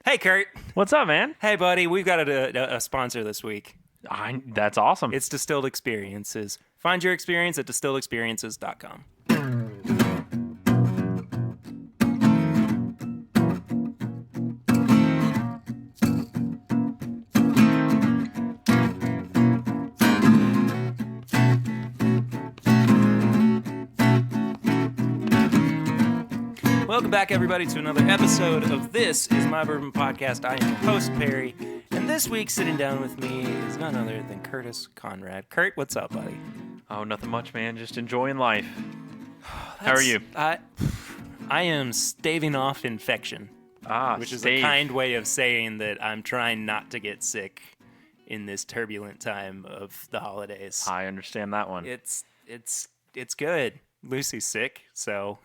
Hey, Kurt. What's up, man? Hey, buddy. We've got a sponsor this week. That's awesome. It's Distilled Experiences. Find your experience at distilledexperiences.com. Welcome back, everybody, to another episode of This Is My Bourbon Podcast. I am your host, Perry, and this week sitting down with me is none other than Curtis Conrad. Kurt, what's up, buddy? Oh, nothing much, man. Just enjoying life. How are you? I am staving off infection, which is a kind way of saying that I'm trying not to get sick in this turbulent time of the holidays. I understand that one. It's good. Lucy's sick, so...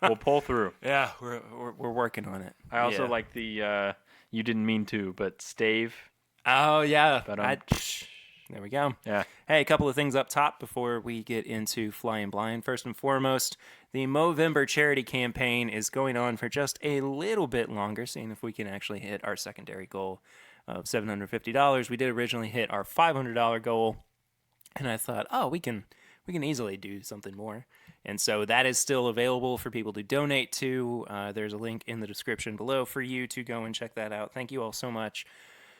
We'll pull through. Yeah, we're working on it. I also like the you didn't mean to, but stave. Oh yeah, But, there we go. Yeah. Hey, a couple of things up top before we get into Flying Blind. First and foremost, the Movember charity campaign is going on for just a little bit longer, seeing if we can actually hit our secondary goal of $750. We did originally hit our $500 goal, and I thought, we can easily do something more. And so that is still available for people to donate to. There's a link in the description below for you to go and check that out. Thank you all so much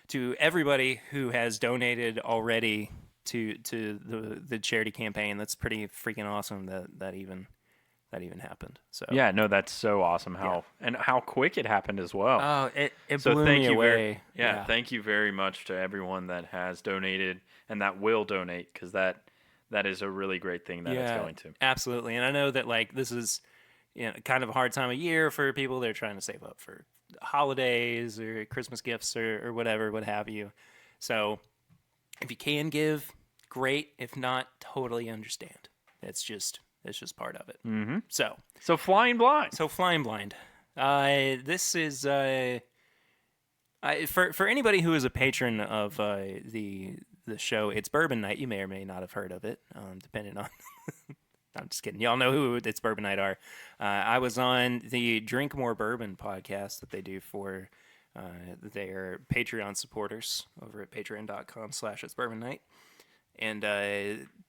to everybody who has donated already to the charity campaign. That's pretty freaking awesome that even happened. So Yeah, no, that's so awesome how quick it happened as well. Oh, it So blew thank me you away. Thank you very much to everyone that has donated and that will donate, because that is a really great thing that it's going to. Absolutely. And I know that this is kind of a hard time of year for people. They're trying to save up for holidays or Christmas gifts or whatever, what have you. So if you can give, great. If not, totally understand. It's just part of it. Mm-hmm. So Flying Blind. Flying Blind. This is for anybody who is a patron of the show, It's Bourbon Night. You may or may not have heard of it, depending on... I'm just kidding. Y'all know who It's Bourbon Night are. I was on the Drink More Bourbon podcast that they do for their Patreon supporters over at patreon.com/It's Bourbon Night. And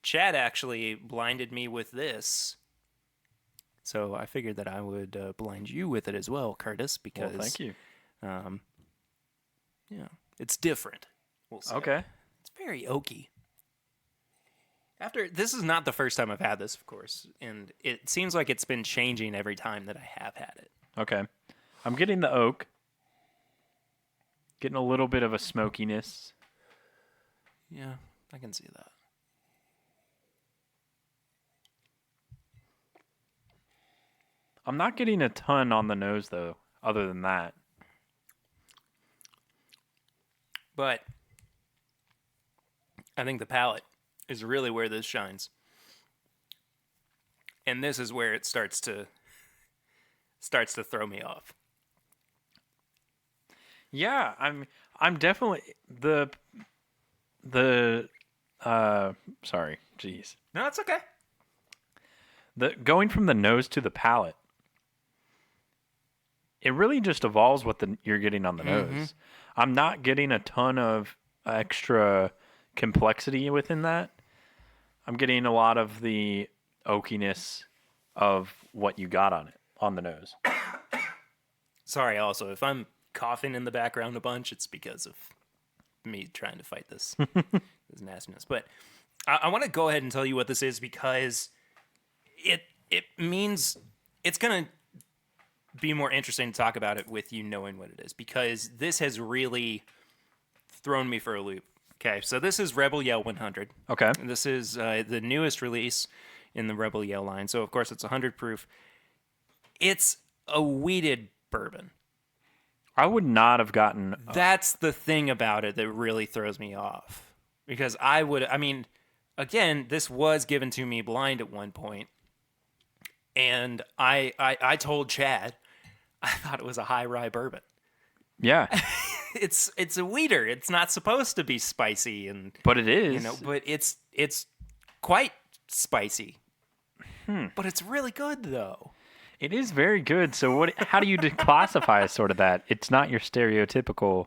Chad actually blinded me with this. So I figured that I would blind you with it as well, Curtis, because... Well, thank you. It's different. We'll say. Okay. It's very oaky. This is not the first time I've had this, of course, and it seems like it's been changing every time that I have had it. Okay. I'm getting the oak. Getting a little bit of a smokiness. Yeah, I can see that. I'm not getting a ton on the nose, though, other than that. But I think the palate is really where this shines. And this is where it starts to throw me off. Yeah, I'm definitely sorry, jeez. No, it's okay. Going from the nose to the palate, it really just evolves what you're getting on the nose. I'm not getting a ton of extra complexity within that. I'm getting a lot of the oakiness of what you got on the nose. Sorry, also, if I'm coughing in the background a bunch, it's because of me trying to fight this nastiness. But I want to go ahead and tell you what this is, because it means it's going to be more interesting to talk about it with you knowing what it is, because this has really thrown me for a loop. Okay, so this is Rebel Yell 100. Okay. And this is the newest release in the Rebel Yell line. So, of course, it's 100 proof. It's a wheated bourbon. I would not have gotten... That's the thing about it that really throws me off. Because again, this was given to me blind at one point. And I told Chad I thought it was a high rye bourbon. Yeah. It's a wheater. It's not supposed to be spicy, but it is. But it's quite spicy. But it's really good though. It is very good. So what? How do you classify as sort of that? It's not your stereotypical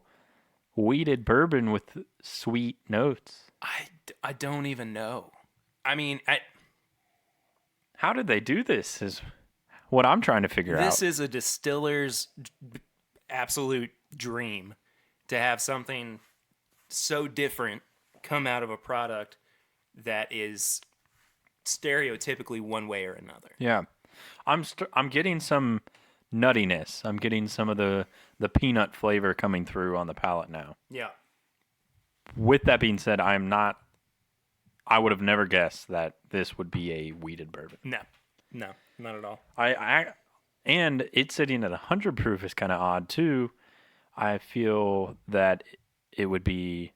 wheated bourbon with sweet notes. I don't even know. I mean, How did they do this? Is what I'm trying to figure out. this is a distiller's absolute dream to have something so different come out of a product that is stereotypically one way or another. Yeah, I'm getting some nuttiness. I'm getting some of the peanut flavor coming through on the palate now. Yeah. With that being said, I would have never guessed that this would be a wheated bourbon. No, not at all. And it's sitting at 100 proof is kind of odd too. I feel that it would be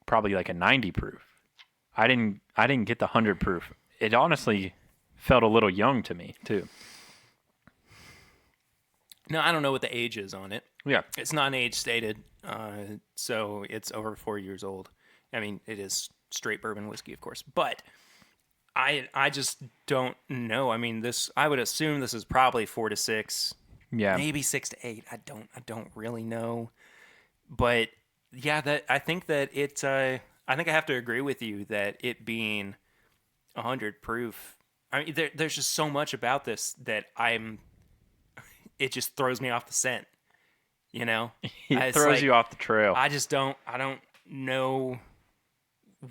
probably like a 90 proof. I didn't get the 100 proof. It honestly felt a little young to me too. No, I don't know what the age is on it. Yeah. It's not age stated, so it's over 4 years old. I mean, it is straight bourbon whiskey, of course, but I just don't know. I mean, I would assume this is probably 4 to 6, Yeah. maybe 6 to 8. I don't really know, but yeah, I think that it's. I think I have to agree with you that it being 100 proof. I mean, there's just so much about this that it just throws me off the scent. You know, It throws you off the trail. I don't know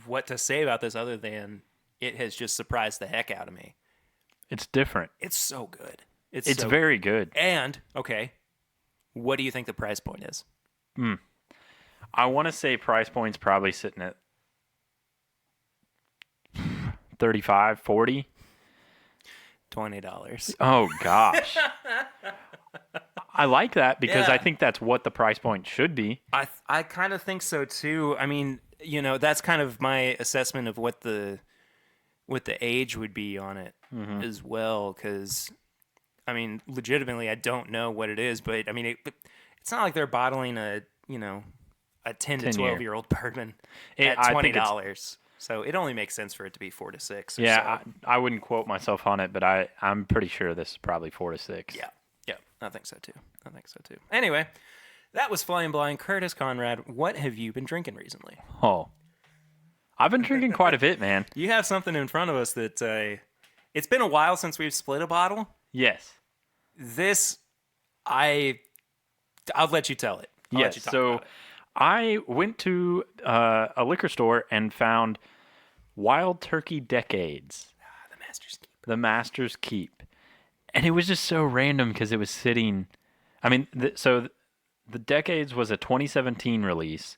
what to say about this other than it has just surprised the heck out of me. It's different. It's so good. It's so very good. And okay, what do you think the price point is? I want to say price point's probably sitting at 35, 40. $20. Oh gosh. I like that because Yeah. I think that's what the price point should be. I kind of think so too. I mean, you know, that's kind of my assessment of what the age would be on it as well. Because I mean, legitimately, I don't know what it is, but I mean, it's not like they're bottling a 10 to 12 year old bourbon at I think $20. So it only makes sense for it to be 4 to 6. Or Yeah, so. I wouldn't quote myself on it, but I'm pretty sure this is probably 4 to 6. Yeah, I think so too. Anyway, that was Flying Blind. Curtis Conrad, what have you been drinking recently? Oh, I've been drinking quite a bit, man. You have something in front of us that it's been a while since we've split a bottle. Yes. This, I'll let you tell it. I'll let Yes. you talk So about it. I went to a liquor store and found Wild Turkey Decades, The Master's Keep. the Master's Keep. And it was just so random because it was sitting. I mean, so the Decades was a 2017 release.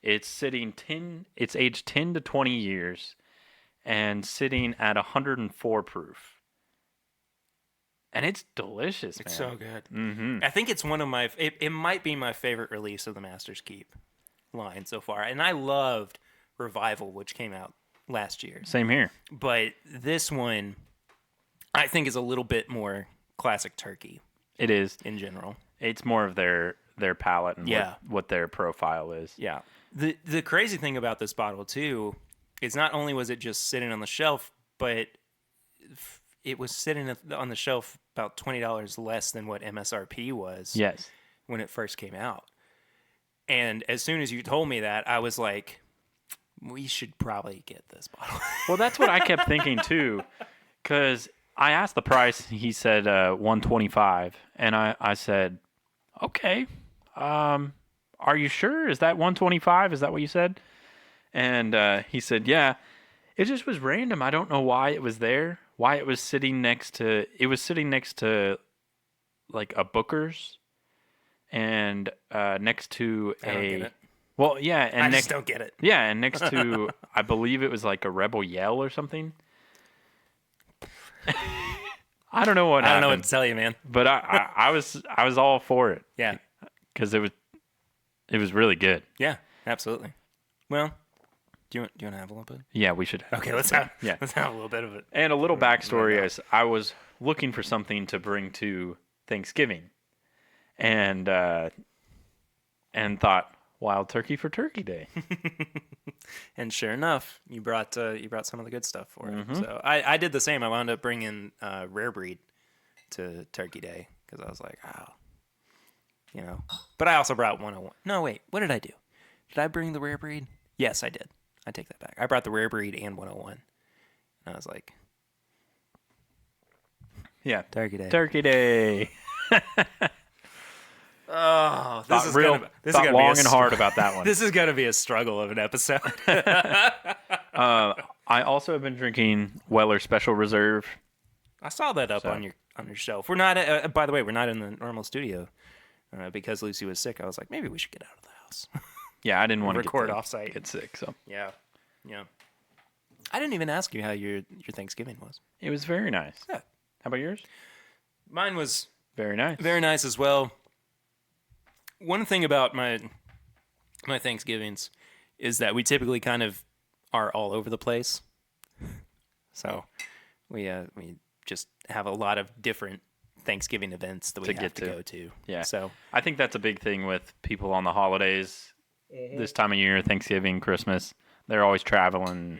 It's sitting it's aged 10 to 20 years and sitting at 104 proof. And it's delicious, man. It's so good. Mm-hmm. I think it's one of my. It might be my favorite release of the Master's Keep line so far, and I loved Revival, which came out last year. Same here. But this one, I think, is a little bit more classic turkey It is. in general. It's more of their palate and Yeah. what their profile is. Yeah. The crazy thing about this bottle too is not only was it just sitting on the shelf, but it was sitting on the shelf about $20 less than what MSRP was Yes. when it first came out. And as soon as you told me that, I was like, we should probably get this bottle. Well, that's what I kept thinking too, because I asked the price. He said $125, and I said, okay. Are you sure? Is that $125? Is that what you said? And he said, yeah. It just was random. I don't know why it was there. Why it was sitting next to. It was sitting next to, like a Booker's, and next to I don't get it. Well, yeah, and I next just don't get it. yeah, and next to I believe it was like a Rebel Yell or something. I don't know what I don't know happened, what to tell you, man. but I was all for it Yeah. because it was really good. Yeah, absolutely. Well, do you want to have a little bit? Yeah, we should. Okay, let's have Yeah. let's have a little bit of it. And a little backstory is I was looking for something to bring to Thanksgiving, and thought, Wild turkey for Turkey Day. And sure enough, you brought some of the good stuff for it. So I did the same. I wound up bringing Rare Breed to Turkey Day because I was like, oh, you know. But I also brought 101. No, wait, what did I do? Did I bring the Rare Breed? Yes, I did. I take that back. I brought the Rare Breed and 101. And I was like, Yeah. Turkey Day. Turkey Day. Oh, this is Thought gonna long be and hard about that one. This is gonna be a struggle of an episode. I also have been drinking Weller Special Reserve. I saw that up on your shelf. We're not. By the way, we're not in the normal studio because Lucy was sick. I was like, maybe we should get out of the house. Yeah, I didn't want to record offsite. Get sick. So Yeah. I didn't even ask you how your Thanksgiving was. it was very nice. Yeah. How about yours? Mine was Very nice. very nice as well. One thing about my Thanksgivings is that we typically kind of are all over the place. So we just have a lot of different Thanksgiving events that we have to go to. Yeah. So I think that's a big thing with people on the holidays. This time of year, Thanksgiving, Christmas, they're always traveling.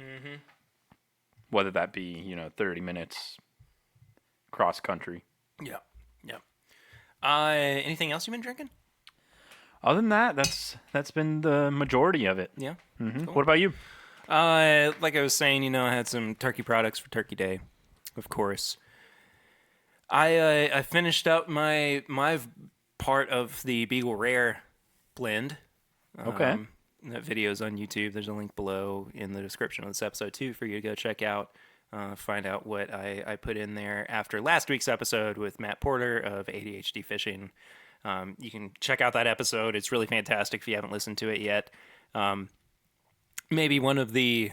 Whether that be 30 minutes cross country. yeah. Anything else you've been drinking? Other than that, that's been the majority of it. Yeah. Cool. What about you? Like I was saying, I had some turkey products for Turkey Day, of course. I finished up my part of the Beagle Rare blend. Okay. That video's on YouTube. There's a link below in the description of this episode too for you to go check out. Find out what I put in there after last week's episode with Matt Porter of ADHD Fishing. You can check out that episode. It's really fantastic if you haven't listened to it yet. Maybe one of the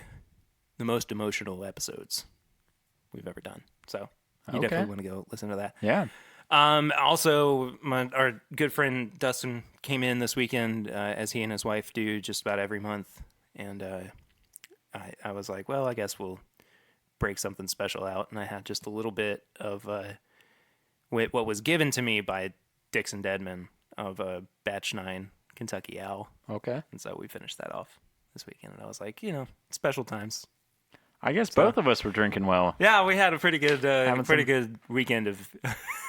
most emotional episodes we've ever done. So you definitely want to go listen to that. Yeah. Also, our good friend Dustin came in this weekend, as he and his wife do just about every month. And I was like, well, I guess we'll break something special out. And I had just a little bit of what was given to me by Dixon Deadman of Batch 9 Kentucky Owl. Okay. And so we finished that off this weekend. And I was like, special times. I guess both of us were drinking well. Yeah, we had a pretty good good weekend of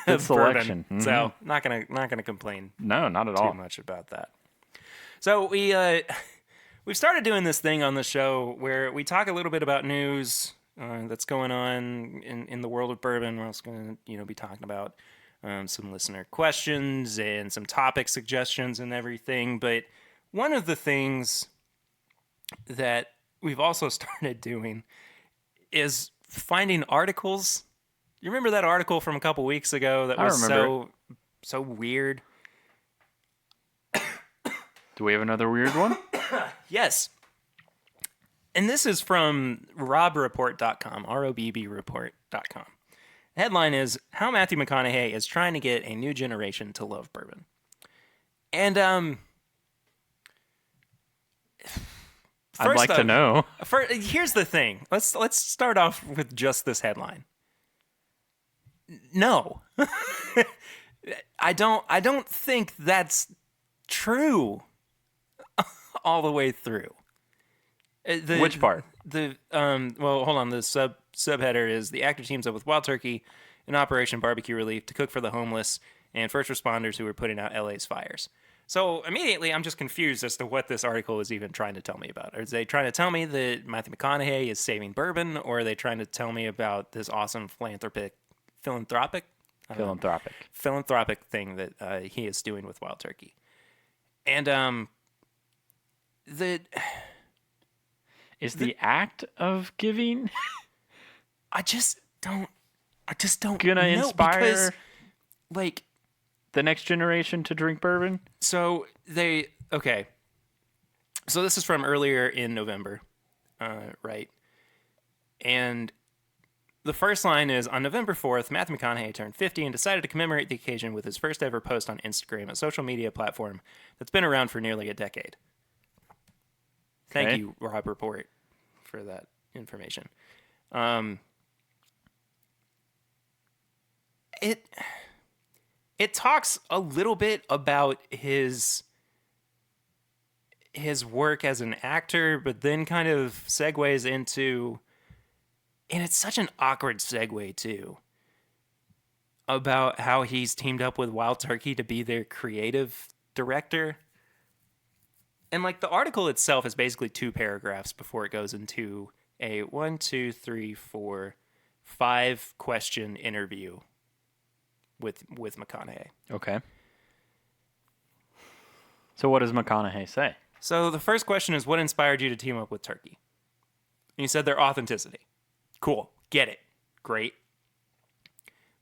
Good selection. Bourbon. So not gonna complain. No, not at all. Too much about that. So we've started doing this thing on the show where we talk a little bit about news that's going on in the world of bourbon. We're also going to be talking about some listener questions and some topic suggestions and everything. But one of the things that we've also started doing is finding articles. You remember that article from a couple weeks ago that was so weird? Do we have another weird one? Yes. And this is from robreport.com, R-O-B-B report.com. The headline is, How Matthew McConaughey is Trying to Get a New Generation to Love Bourbon. And I'd like to know. Here's the thing. Let's start off with just this headline. No. I don't think that's true all the way through. Which part? Well, hold on. The subheader is the actor teams up with Wild Turkey in Operation Barbecue Relief to cook for the homeless and first responders who were putting out LA's fires. So immediately I'm just confused as to what this article is even trying to tell me about. Are they trying to tell me that Matthew McConaughey is saving bourbon, or are they trying to tell me about this awesome philanthropic thing that he is doing with Wild Turkey? And the act of giving I just don't gonna know, inspire because, like, the next generation to drink bourbon? So so this is from earlier in November, right? And the first line is, on November 4th, Matthew McConaughey turned 50 and decided to commemorate the occasion with his first ever post on Instagram, a social media platform that's been around for nearly a decade. Thank you, Rob Report, for that information. It talks a little bit about his his work as an actor, but then kind of segues into, and it's such an awkward segue too, about how he's teamed up with Wild Turkey to be their creative director. And like the article itself is basically 2 paragraphs before it goes into a 5 question interview with McConaughey. Okay. So what does McConaughey say? So the first question is, what inspired you to team up with Turkey? And he said their authenticity. Cool. Get it. Great.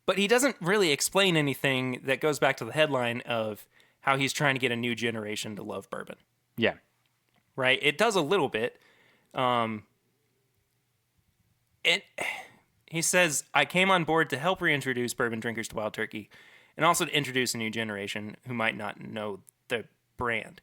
But he doesn't really explain anything that goes back to the headline of how he's trying to get a new generation to love bourbon. Yeah. Right? It does a little bit. He says, I came on board to help reintroduce bourbon drinkers to Wild Turkey and also to introduce a new generation who might not know the brand.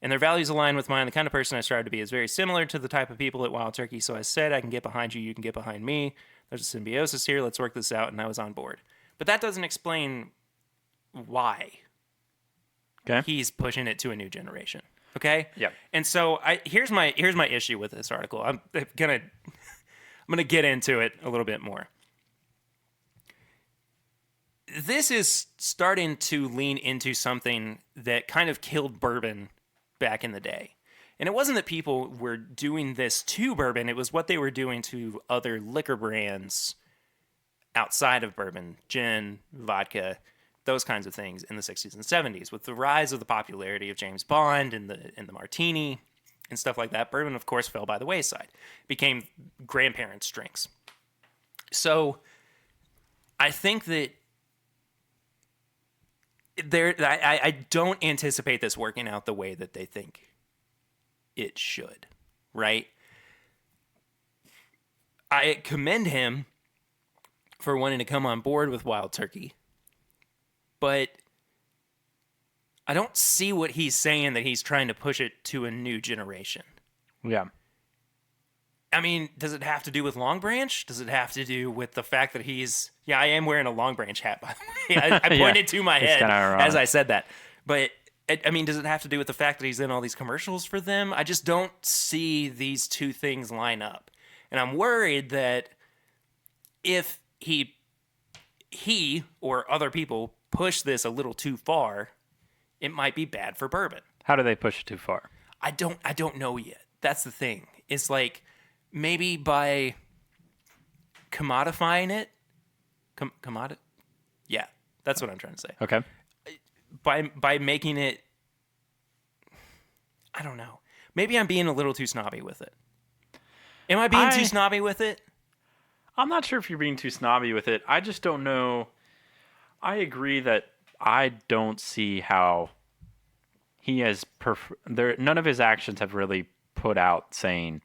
And their values align with mine. The kind of person I strive to be is very similar to the type of people at Wild Turkey. So I said, I can get behind you. You can get behind me. There's a symbiosis here. Let's work this out. And I was on board. But that doesn't explain why he's pushing it to a new generation. Okay? Yeah. And so here's my issue with this article. I'm gonna get into it a little bit more. This is starting to lean into something that kind of killed bourbon back in the day. And it wasn't that people were doing this to bourbon, it was what they were doing to other liquor brands outside of bourbon, gin, vodka, those kinds of things in the 60s and 70s. With the rise of the popularity of James Bond and the martini and stuff like that, bourbon, of course, fell by the wayside. It became grandparents' drinks. So I think that I don't anticipate this working out the way that they think it should, right? I commend him for wanting to come on board with Wild Turkey, but I don't see what he's saying that he's trying to push it to a new generation. Yeah. I mean, does it have to do with Long Branch? Does it have to do with the fact that he's... Yeah, I am wearing a Long Branch hat, by the way. I pointed to my head as I said that. But, I mean, does it have to do with the fact that he's in all these commercials for them? I just don't see these two things line up. And I'm worried that if he or other people push this a little too far, it might be bad for bourbon. How do they push it too far? I don't know yet. That's the thing. It's like maybe by commodifying it. Yeah, that's what I'm trying to say. Okay. By making it, I don't know. Maybe I'm being a little too snobby with it. Am I being too snobby with it? I'm not sure if you're being too snobby with it. I just don't know. I agree that I don't see how he has none of his actions have really put out saying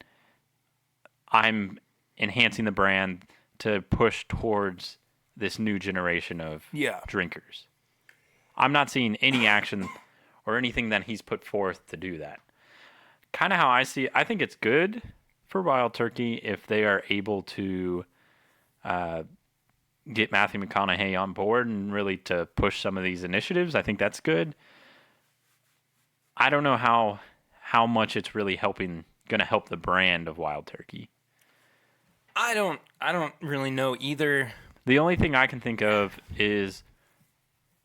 I'm enhancing the brand to push towards this new generation of drinkers. I'm not seeing any action or anything that he's put forth to do that. Kind of how I see it, I think it's good for Wild Turkey if they are able to get Matthew McConaughey on board and really to push some of these initiatives. I think that's good. I don't know how much it's really going to help the brand of Wild Turkey. I don't really know either. The only thing I can think of is,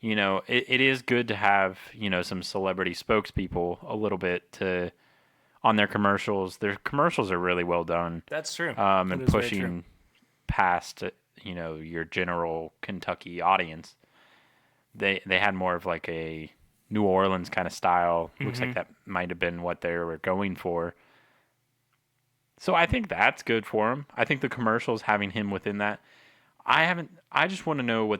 it is good to have, some celebrity spokespeople a little bit on their commercials. Their commercials are really well done. That's true. And pushing past, your general Kentucky audience. They had more of like a New Orleans kind of style. Mm-hmm. Looks like that might have been what they were going for. So I think that's good for him. I think the commercials having him within that. I just want to know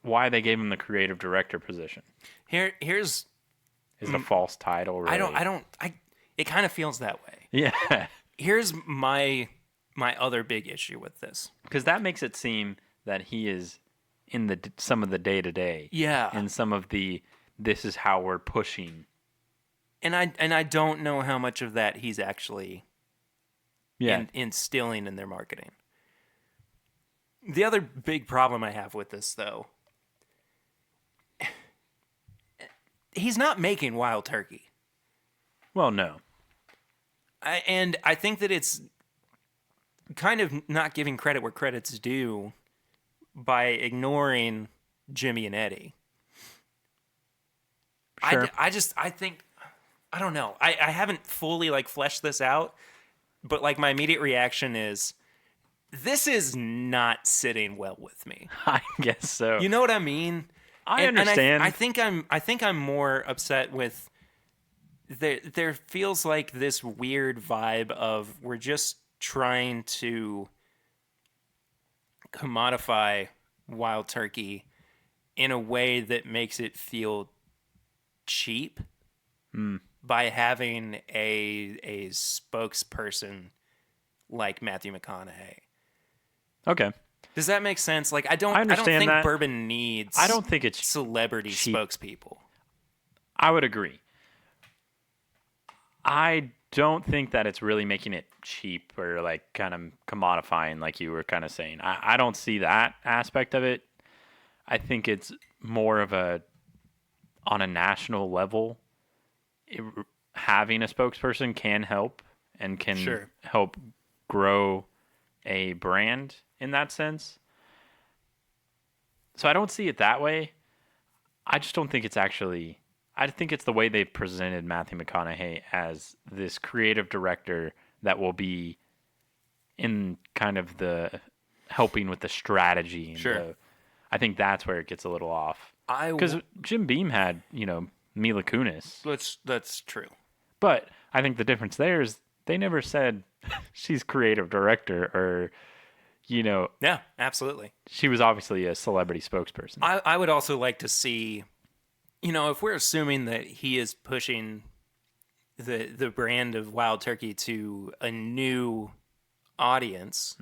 why they gave him the creative director position. Here's a false title, really. It kind of feels that way. Yeah. Here's my other big issue with this. Because that makes it seem that he is in some of the day-to-day. Yeah. And some of this is how we're pushing. And I don't know how much of that he's actually instilling in their marketing. The other big problem I have with this, though, he's not making Wild Turkey. Well, no. And I think that it's kind of not giving credit where credit's due by ignoring Jimmy and Eddie. Sure. I think, I don't know. I haven't fully like fleshed this out, but like my immediate reaction is, this is not sitting well with me. I guess so. You know what I mean? I understand. I think I'm more upset with there feels like this weird vibe of we're just trying to commodify Wild Turkey in a way that makes it feel cheap by having a spokesperson like Matthew McConaughey. Okay. Does that make sense? Like I don't understand think that. bourbon needs I don't think it's celebrity cheap. spokespeople. I would agree. I don't think that it's really making it cheap or like kind of commodifying like you were kind of saying. I don't see that aspect of it. I think it's more of on a national level, having a spokesperson can help and can Sure. help grow a brand in that sense. So I don't see it that way. I just don't think it's actually... I think it's the way they presented Matthew McConaughey as this creative director that will be in kind of the helping with the strategy. And Sure. I think that's where it gets a little off. I Because Jim Beam had, Mila Kunis. that's true. But I think the difference there is they never said she's creative director or, Yeah, absolutely. she was obviously a celebrity spokesperson. I would also like to see, if we're assuming that he is pushing the brand of Wild Turkey to a new audience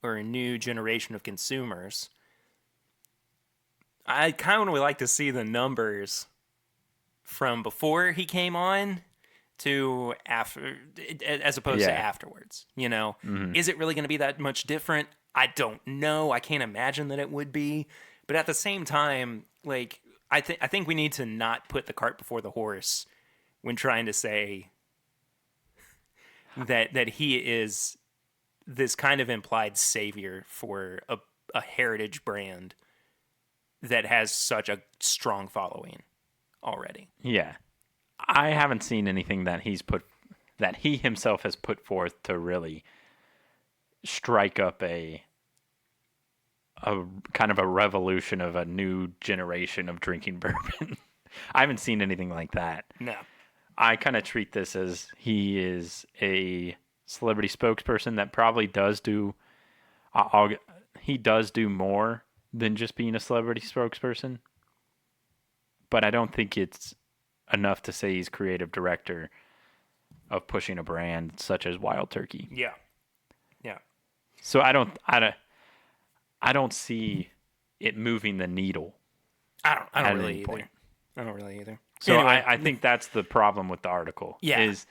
or a new generation of consumers, I kind of would like to see the numbers from before he came on to after, as opposed to afterwards. Is it really going to be that much different? I don't know. I can't imagine that it would be. But at the same time, like, I think we need to not put the cart before the horse when trying to say that he is this kind of implied savior for a heritage brand that has such a strong following already. Yeah. I haven't seen anything that he himself has put forth to really strike up a kind of a revolution of a new generation of drinking bourbon. I haven't seen anything like that. No. I kind of treat this as he is a celebrity spokesperson that probably does do he does do more than just being a celebrity spokesperson. But I don't think it's enough to say he's creative director of pushing a brand such as Wild Turkey. Yeah. Yeah. So I don't see it moving the needle. I don't at really any either. point. I don't really either. So Anyway. I think that's the problem with the article. Yeah. Is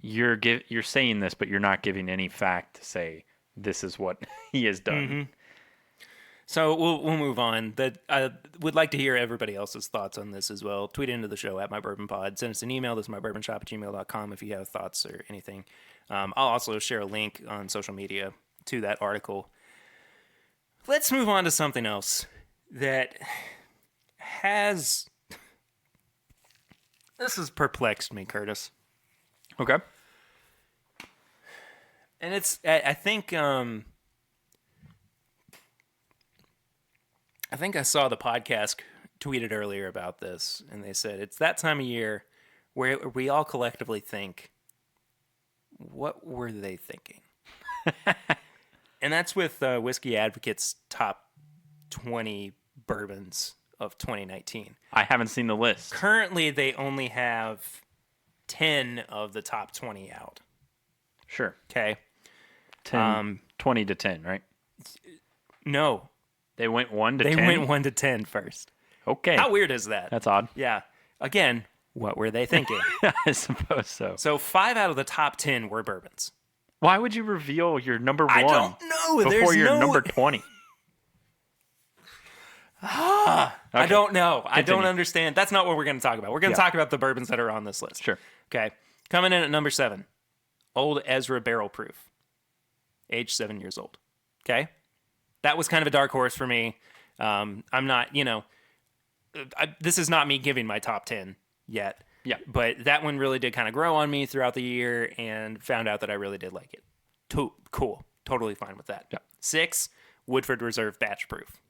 you're saying this, but you're not giving any fact to say this is what he has done. Mm-hmm. So we'll move on. I would like to hear everybody else's thoughts on this as well. Tweet into the show at MyBourbonPod. Send us an email. This is mybourbonshop@gmail.com if you have thoughts or anything. I'll also share a link on social media to that article. Let's move on to something else that has... This has perplexed me, Curtis. Okay. And it's, I think I saw the podcast tweeted earlier about this, and they said it's that time of year where we all collectively think, what were they thinking? And that's with Whiskey Advocate's top 20 bourbons of 2019. I haven't seen the list. Currently, they only have 10 of the top 20 out. Sure. Okay. 20 to 10, right? No. They went 1 to 10? They went 1 to 10 first. Okay. How weird is that? That's odd. Yeah. Again, what were they thinking? I suppose so. So 5 out of the top 10 were bourbons. Why would you reveal your number 1 I don't know. before There's your no... number 20? I don't know. I don't Continue. understand. That's not what we're going to talk about. We're going to talk about the bourbons that are on this list. Sure. Okay. Coming in at number 7, Old Ezra Barrel Proof, age 7 years old. Okay. That was kind of a dark horse for me. I'm not, this is not me giving my top 10 yet. Yeah. But that one really did kind of grow on me throughout the year and found out that I really did like it. Cool. Totally fine with that. Yeah. 6, Woodford Reserve Batch Proof.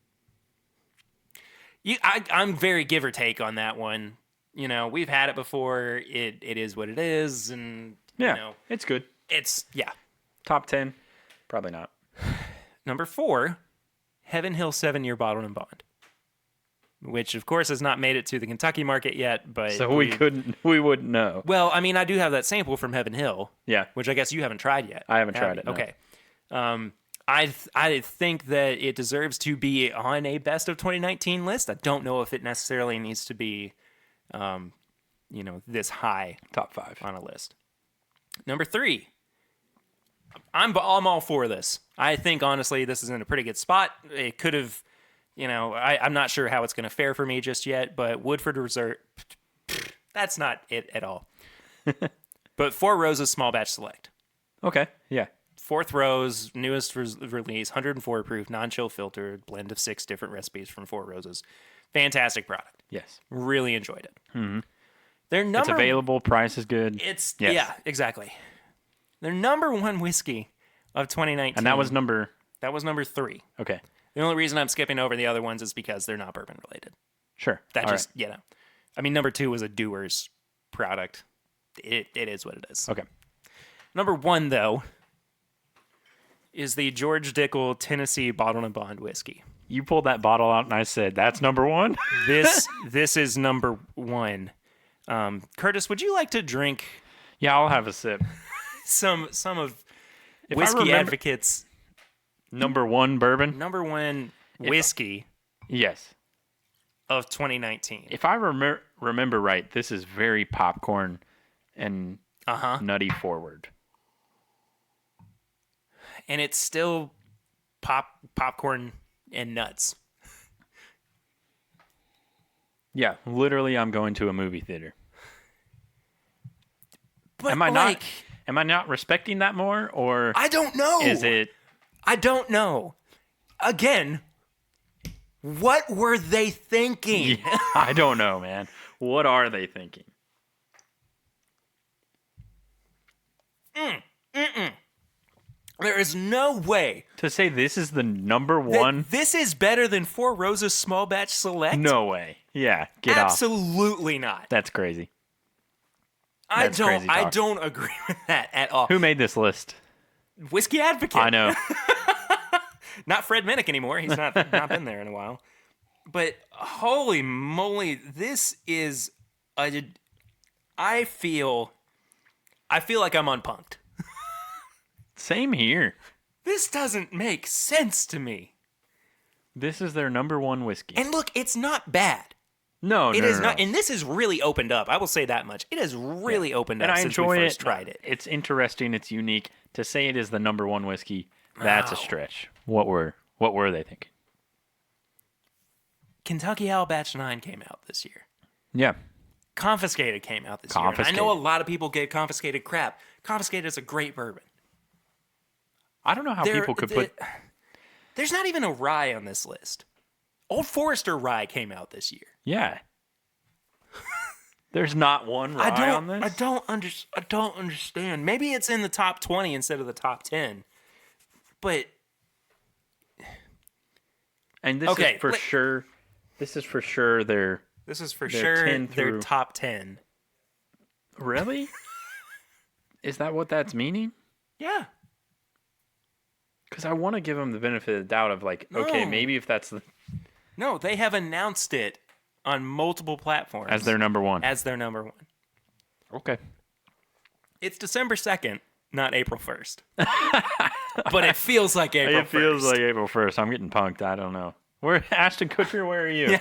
I'm very give or take on that one. We've had it before. It is what it is. And, Yeah. It's good. yeah. Top 10? Probably not. Number 4, Heaven Hill 7-year Bottled and Bond, which of course has not made it to the Kentucky market yet. But So we wouldn't know. Well, I mean, I do have that sample from Heaven Hill. Yeah. Which I guess you haven't tried yet. I haven't tried it. No. Okay. I think that it deserves to be on a best of 2019 list. I don't know if it necessarily needs to be, this high Top 5 on a list. Number 3, I'm all for this. I think honestly this is in a pretty good spot. It could have, I'm not sure how it's going to fare for me just yet, but Woodford Reserve, that's not it at all. But Four Roses Small Batch Select. Okay. Yeah. 4th Rose, newest release, 104 proof, non-chill filtered, blend of 6 different recipes from Four Roses. Fantastic product. Yes. Really enjoyed it. Mm-hmm. It's available. Price is good. Yeah, exactly. Their number 1 whiskey of 2019. And that was number 3. Okay. The only reason I'm skipping over the other ones is because they're not bourbon related. Sure. That All just, I mean, number 2 was a Dewar's product. It is what it is. right. Okay. Number 1, though, is the George Dickel Tennessee Bottled and Bond whiskey. You pulled that bottle out and I said, that's number 1? This is number 1. Curtis, would you like to drink Yeah, I'll have a sip. some of If I Whiskey remember- Advocate's Number 1 bourbon? number 1 whiskey Yes. of 2019? If I remember right, this is very popcorn and nutty forward. And it's still popcorn and nuts. Yeah, literally I'm going to a movie theater. But Am I not respecting that more, or I don't know. is it? I don't know. Again, what were they thinking? Yeah, I don't know, man. What are they thinking? There is no way To say this is the number that 1? this is better than Four Roses Small Batch Select. No way. Yeah, get off. Absolutely not. That's crazy. I That's crazy talk. don't agree with that at all. Who made this list? Whiskey Advocate. I know. Not Fred Minnick anymore. He's not been there in a while. But holy moly, this is I feel like I'm unpunked. Same here. This doesn't make sense to me. This is their number 1 whiskey. And look, it's not bad. No, It is not, no. and this has really opened up. I will say that much. It has really opened up And I since enjoy we first it. tried it. It's interesting. It's unique. To say it is the number 1 whiskey, that's a Wow. stretch. What were they thinking? Kentucky Owl Batch 9 came out this year. Yeah. Confiscated came out this year. And I Confiscated. know a lot of people get Confiscated crap. Confiscated is a great bourbon. I don't know how people could put. There's not even a rye on this list. Old Forester rye came out this year. Yeah. There's not one rye on this. I don't understand. Maybe it's in the top 20 instead of the top 10. But And this Okay, is for sure. This is for sure. this is for They're sure 10 their through- top 10. Really? Is that what that's meaning? Yeah. Because I want to give them the benefit of the doubt of like, okay, No. maybe if that's No, they have announced it on multiple platforms as their number 1. as their number 1. Okay. It's December 2nd, not April 1st. But it feels like April 1st. It feels like April 1st. I'm getting punked. I don't know. Ashton Kutcher, where are you?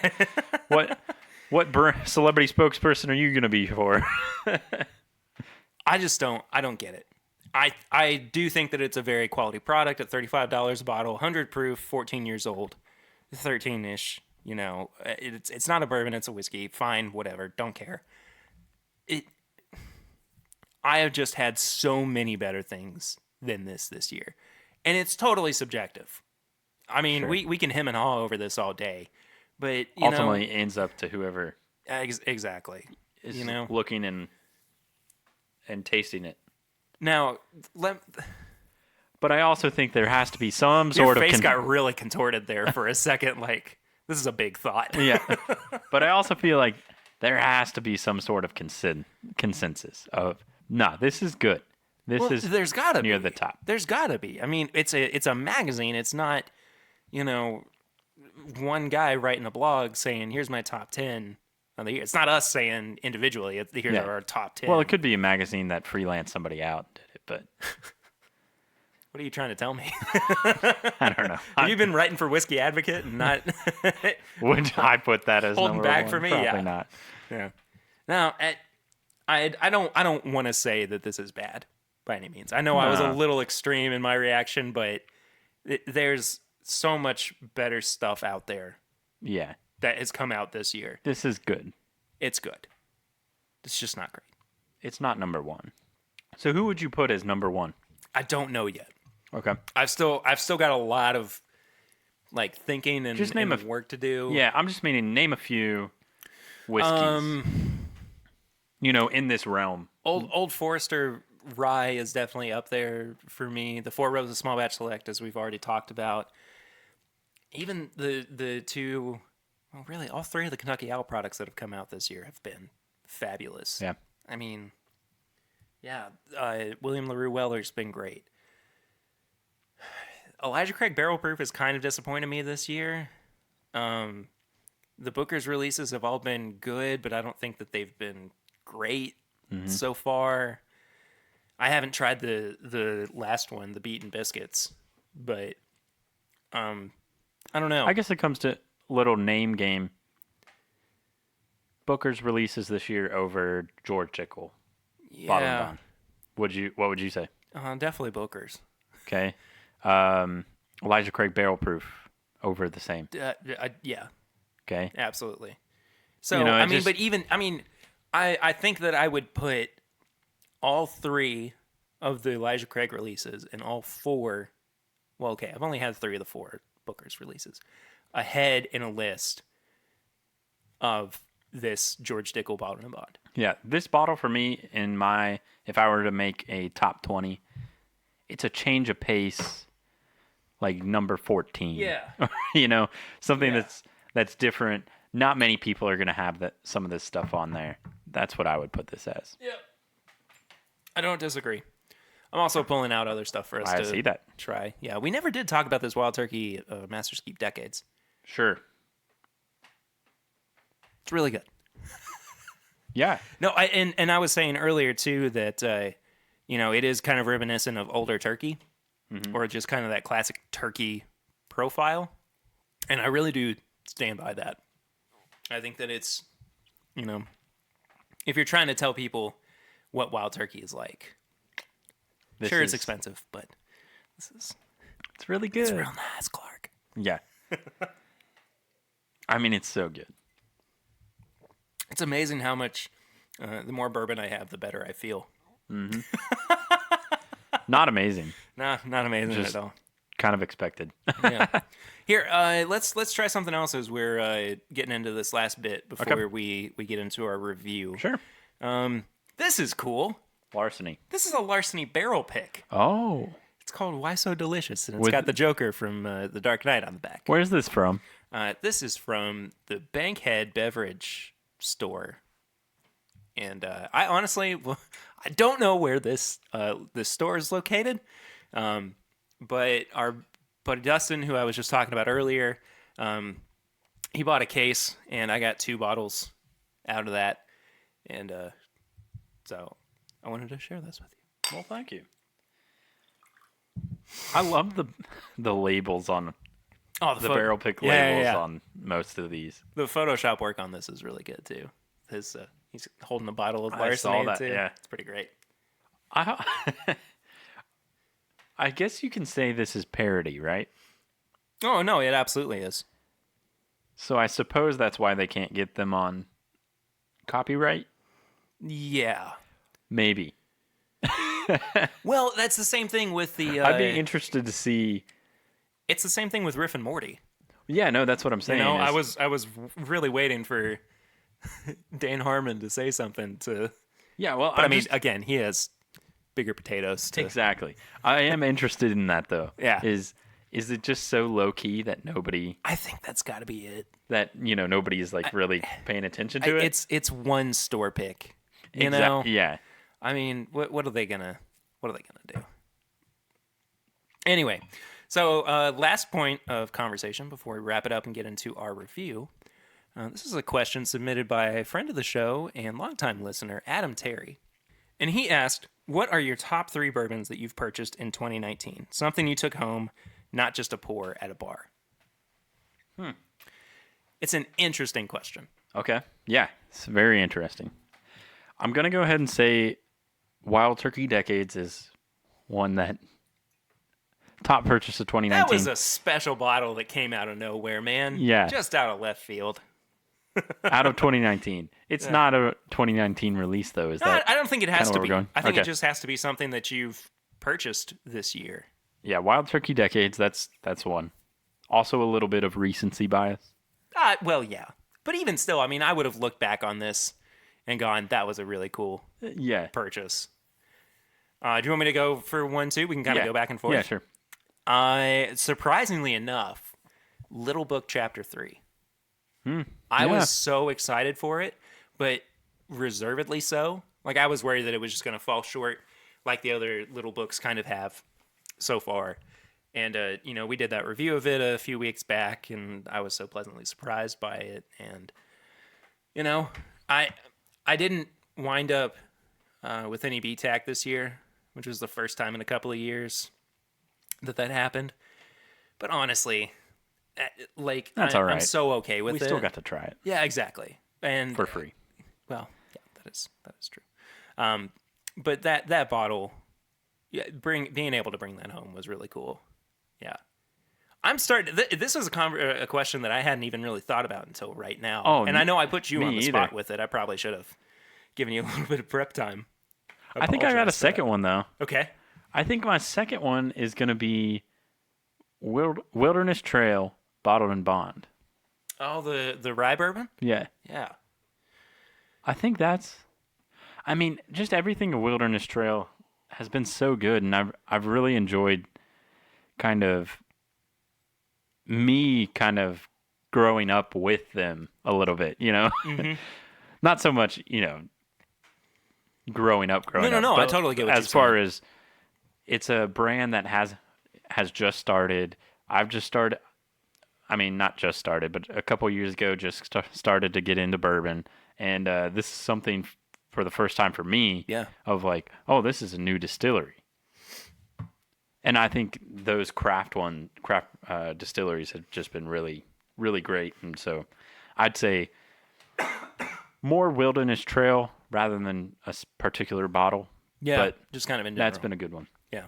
What celebrity spokesperson are you going to be for? I don't get it. I do think that it's a very quality product at $35 a bottle, 100 proof, 14 years old, 13-ish. You know, it's not a bourbon, it's a whiskey. Fine, whatever, don't care. It. I have just had so many better things than this year, and it's totally subjective. I mean, Sure. we can hem and haw over this all day, but Ultimately, it ends up to whoever exactly. is You know, looking and tasting it. now But I also think there has to be some your sort of face got really contorted there for a second. Like this is a big thought. yeah. But I also feel like there has to be some sort of consensus of nah, this is good. This Well, is there's gotta near be. the top. There's gotta be. I mean, it's a magazine. It's not, you know, one guy writing a blog saying, "Here's my top 10 of the year." It's not us saying individually, "Here's Yeah. our top 10." Well, it could be a magazine that freelanced somebody out and did it, but What are you trying to tell me? I don't know. Have you been writing for Whiskey Advocate and not Would I put that as holding number back one? for me? Probably Yeah. not. Yeah. Now, I don't want to say that this is bad by any means. I know I was a No. little extreme in my reaction, but there's so much better stuff out there Yeah. that has come out this year. This is good. It's good. It's just not great. It's not number one. So who would you put as number one? I don't know yet. Okay. I've still got a lot of like thinking and, Just name and a- work to do. Yeah, I'm just meaning name a few whiskeys. In this realm. Old Forester Rye is definitely up there for me. The Four Roses Small Batch Select, as we've already talked about. Even the two, well, really, all three of the Kentucky Owl products that have come out this year have been fabulous. Yeah. I mean, yeah, William LaRue Weller's been great. Elijah Craig Barrel Proof has kind of disappointed me this year. The Booker's releases have all been good, but I don't think that they've been great so far. I haven't tried the last one, the Beaten Biscuits, but I don't know. I guess it comes to little name game. Booker's releases this year over George Jekyll. Bottom yeah, down. What would you say? definitely Booker's. Okay. Elijah Craig Barrel Proof over the same. Yeah, Okay. absolutely. So You know, I it mean, just- but even I think that I would put all three of the Elijah Craig releases and all four. Well, okay, I've only had three of the four Booker's releases ahead in a list of this George Dickel Bottle and Bond. Yeah, this bottle for me, if I were to make a top 20, it's a change of pace, like number 14. Yeah. Something Yeah. that's different. Not many people are going to have some of this stuff on there. That's what I would put this as. Yep. I don't disagree. I'm also pulling out other stuff for us I to see that. try. Yeah, we never did talk about this Wild Turkey Master's Keep Decades. Sure. It's really good. Yeah. No, and I was saying earlier too that it is kind of reminiscent of older turkey, or just kind of that classic turkey profile, and I really do stand by that. I think that it's, if you're trying to tell people what wild turkey is like, This sure it's is- expensive, but it's really good. real nice, Clark. Yeah. I mean, it's so good. It's amazing how much the more bourbon I have, the better I feel. Not amazing. Nah, not amazing Just- at all. Kind of expected. Yeah. Here, let's try something else as we're getting into this last bit before we get into our review. Sure. This is cool. Larceny. This is a larceny barrel pick. Oh. It's called Why So Delicious, and it's With- got the Joker from The Dark Knight on the back. Where's this from? This is from the Bankhead Beverage Store, and I honestly, I don't know where this store is located, but our buddy Dustin, who I was just talking about earlier, he bought a case, and I got 2 bottles out of that, and so I wanted to share this with you. Well, thank you. I love the labels on Oh, the barrel pick Yeah, labels yeah. on most of these. The Photoshop work on this is really good too. He's holding a bottle of I larceny saw that, too. yeah. It's pretty great. I guess you can say this is parody, right? Oh no, it absolutely is. So I suppose that's why they can't get them on copyright? Yeah. Maybe. Well, that's the same thing with the. I'd be interested to see. It's the same thing with Riff and Morty. Yeah, no, that's what I'm You saying. know, is, I was really waiting for Dan Harmon to say something to. yeah, well, But I I'm mean, just, again, he has bigger potatoes to. exactly. I am interested in that though. Yeah. Is it just so low key that I think that's got to be it. nobody is like really paying attention to it? It's one store pick. You know. Yeah. I mean, what are they gonna do? Anyway, so last point of conversation before we wrap it up and get into our review. This is a question submitted by a friend of the show and longtime listener, Adam Terry. And he asked, what are your top 3 bourbons that you've purchased in 2019? Something you took home, not just a pour at a bar. It's an interesting question. Okay. Yeah, it's very interesting. I'm going to go ahead and say Wild Turkey Decades is one that top purchase of 2019. That was a special bottle that came out of nowhere, man. Yeah. Just out of left field. Out of 2019. It's not a 2019 release though, is that? I don't think it has kinda to where be. we're going? I think Okay. it just has to be something that you've purchased this year. Yeah, Wild Turkey Decades, that's one. Also a little bit of recency bias. Well, yeah. But even still, I mean, I would have looked back on this and gone, that was a really cool Yeah. purchase. Do you want me to go for one, too? We can kind of Yeah. go back and forth. Yeah, sure. Surprisingly enough, Little Book Chapter 3. I Yeah. was so excited for it, but reservedly so. Like, I was worried that it was just going to fall short like the other little books kind of have so far. And, we did that review of it a few weeks back, and I was so pleasantly surprised by it. And, I didn't wind up with any BTAC this year, which was the first time in a couple of years that happened. But honestly, That's all right. I'm so okay with We it. still got to try it Yeah, exactly. And for free. well, yeah, that is true. But that bottle, yeah, being able to bring that home was really cool. Yeah, I'm starting. This was a question that I hadn't even really thought about until right now. Oh, and I know I put you me on the spot either. with it. I probably should have given you a little bit of prep time. I think I got a Apologize for that. second one though. Okay. I think my second one is going to be Wilderness Trail Bottled and Bond. Oh, the rye bourbon. Yeah. Yeah. I think I mean, just everything a Wilderness Trail has been so good, and I've really enjoyed kind of growing up with them a little bit, Mm-hmm. Not so much, growing up. No, I but totally get what as you're far saying. as it's a brand that has just started. I've just started. I mean, not just started, but a couple years ago, just started to get into bourbon, and this is something for the first time for me. Yeah. Of like, oh, this is a new distillery, and I think those craft distilleries have just been really, really great, and so I'd say more Wilderness Trail rather than a particular bottle. Yeah. but Just kind of in general. that's been a good one. Yeah.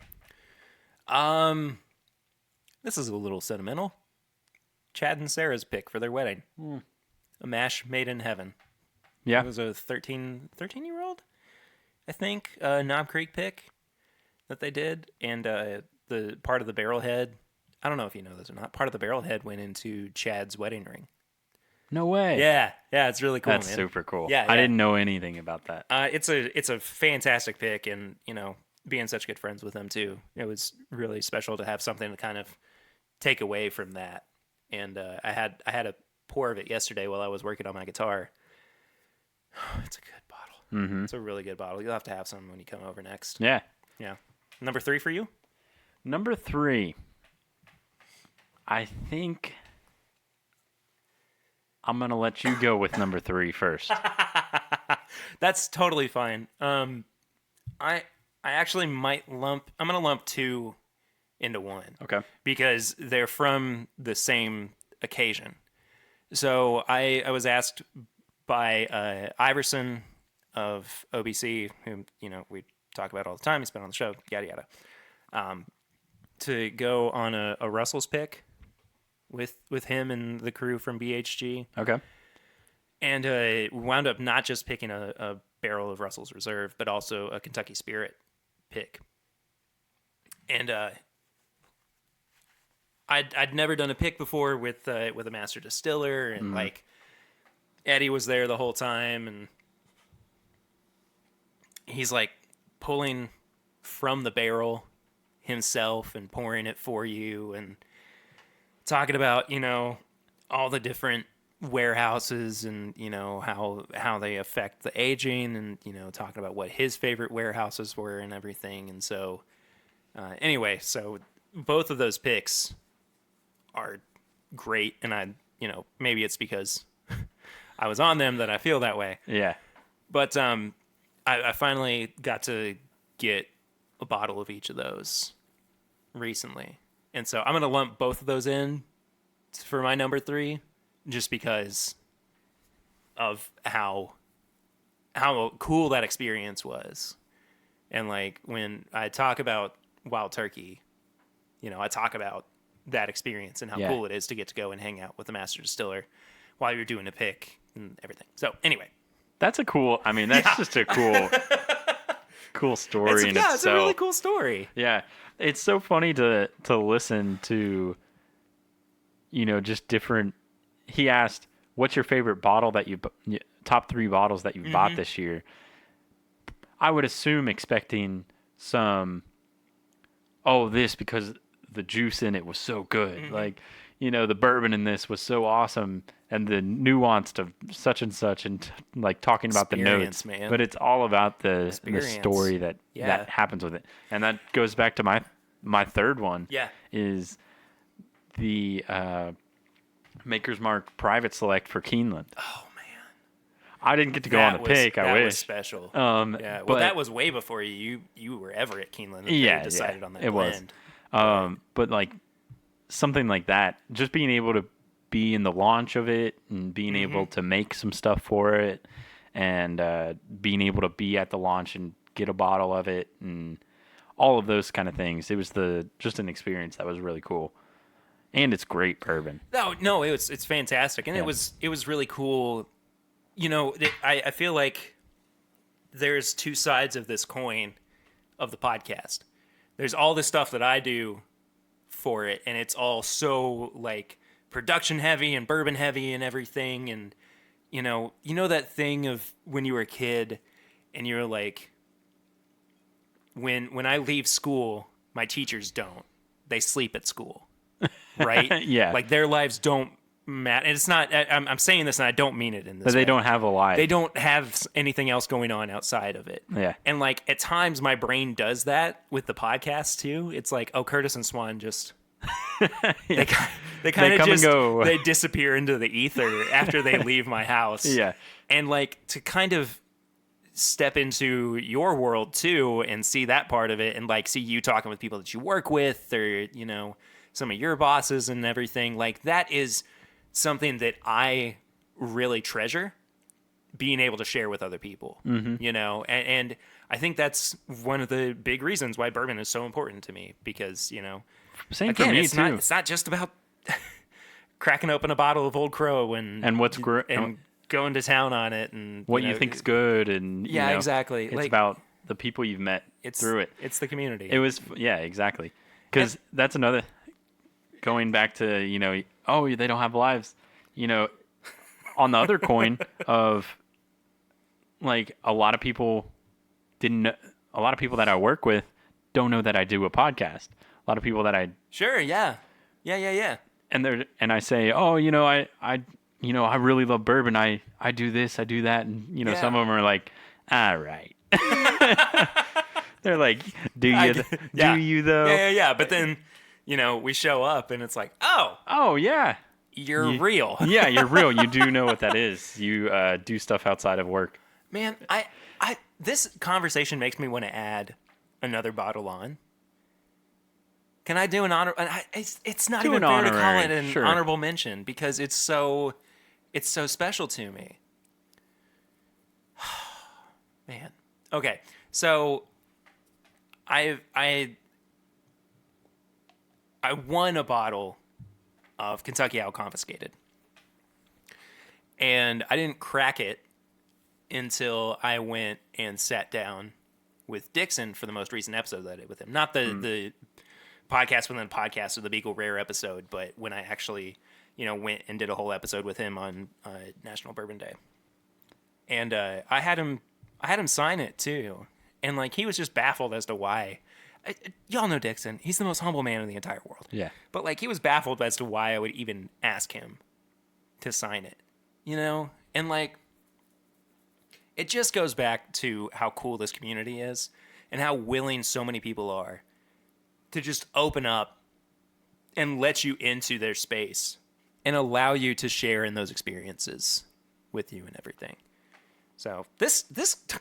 This is a little sentimental. Chad and Sarah's pick for their wedding. A mash made in heaven. Yeah. It was a 13-year-old, I think, Knob Creek pick that they did. And the part of the barrel head, I don't know if you know this or not, part of the barrel head went into Chad's wedding ring. No way. Yeah, it's really cool, That's man. super cool. Yeah, I yeah. didn't know anything about that. It's a fantastic pick, and being such good friends with them too, it was really special to have something to kind of take away from that. And I had a pour of it yesterday while I was working on my guitar. It's a good bottle. Mm-hmm. It's a really good bottle. You'll have to have some when you come over next. Yeah. Yeah. Number 3 for you? Number 3. I think I'm going to let you go with number 3 first. That's totally fine. I actually might I'm going to lump 2 into 1. Okay. Because they're from the same occasion. So I was asked by Iverson of OBC, whom we talk about all the time. He's been on the show, yada yada, to go on a Russell's pick with him and the crew from BHG, Okay. and we wound up not just picking a barrel of Russell's Reserve, but also a Kentucky Spirit pick. And I'd never done a pick before with a master distiller, and like Eddie was there the whole time, and he's like pulling from the barrel himself and pouring it for you, and talking about all the different warehouses and how they affect the aging, and talking about what his favorite warehouses were and everything. And so anyway, so both of those picks are great, and I maybe it's because I was on them that I feel that way. Yeah. But I finally got to get a bottle of each of those recently, and so I'm gonna lump both of those in for my number 3, just because of how cool that experience was. And like when I talk about Wild Turkey, I talk about that experience and how cool it is to get to go and hang out with the master distiller while you're doing a pick and everything. So anyway, that's just a cool story in itself. It's a really cool story. Yeah. It's so funny to listen to, just different. He asked, what's your favorite bottle that top 3 bottles that you've bought this year? I would assume expecting some, this because the juice in it was so good. Like, the bourbon in this was so awesome, and the nuanced of such and such, and like talking about the notes, man. But it's all about the story that happens with it. And that goes back to my third one. Yeah. Is the Maker's Mark Private Select for Keeneland. Oh man, I didn't get to go on the pick. I wish. That was special. Yeah. Well, that was way before you were ever at Keeneland. That decided on that blend. But like something like that, just being able to be in the launch of it and being able to make some stuff for it, and being able to be at the launch and get a bottle of it and all of those kind of things. It was just an experience that was really cool. And it's great bourbon. No, it's fantastic. And it was really cool. I feel like there's 2 sides of this coin of the podcast. There's all this stuff that I do for it, and it's all so like production heavy and bourbon heavy and everything. And that thing of when you were a kid and you're like, when I leave school, my teachers don't. They sleep at school. Right? Yeah. Like their lives don't matter. And it's not, I'm saying this and I don't mean it in this But they way. don't have a life. They don't have anything else going on outside of it. Yeah. And like at times my brain does that with the podcast too. It's like, oh, Curtis and Swan just, they kind of just, go. They disappear into the ether after they leave my house. Yeah. And like to kind of step into your world too and see that part of it, and like see you talking with people that you work with, or some of your bosses and everything, like that is something that I really treasure being able to share with other people. And I think that's one of the big reasons why bourbon is so important to me, because Same again, for me it's too. it's not just about cracking open a bottle of Old Crow and what's great and going to town on it, and what you think's good, and exactly. It's like, about the people you've met through it. It's the community. It was exactly, because that's another. Going back to they don't have lives, on the other coin of like a lot of people that I work with don't know that I do a podcast. A lot of people that I sure yeah. And I say, I really love bourbon. I do this, I do that, and some of them are like, all right. They're like, do you though? Yeah. But then we show up and it's like, oh yeah, you're real. Yeah, you're real. You do know what that is. You do stuff outside of work. Man, I this conversation makes me want to add another bottle on. Can I do an honor? It's not even fair to call it an honorable mention, because it's so special to me. Man. Okay. So I won a bottle of Kentucky Owl Confiscated. And I didn't crack it until I went and sat down with Dixon for the most recent episode that I did with him. Not the podcast within the podcast or the Beagle Rare episode, but when I actually, went and did a whole episode with him on National Bourbon Day. And I had him sign it too. And like he was just baffled as to why. Y'all know Dixon. He's the most humble man in the entire world. Yeah. But like he was baffled as to why I would even ask him to sign it. And like it just goes back to how cool this community is and how willing so many people are to just open up and let you into their space and allow you to share in those experiences with you and everything. So this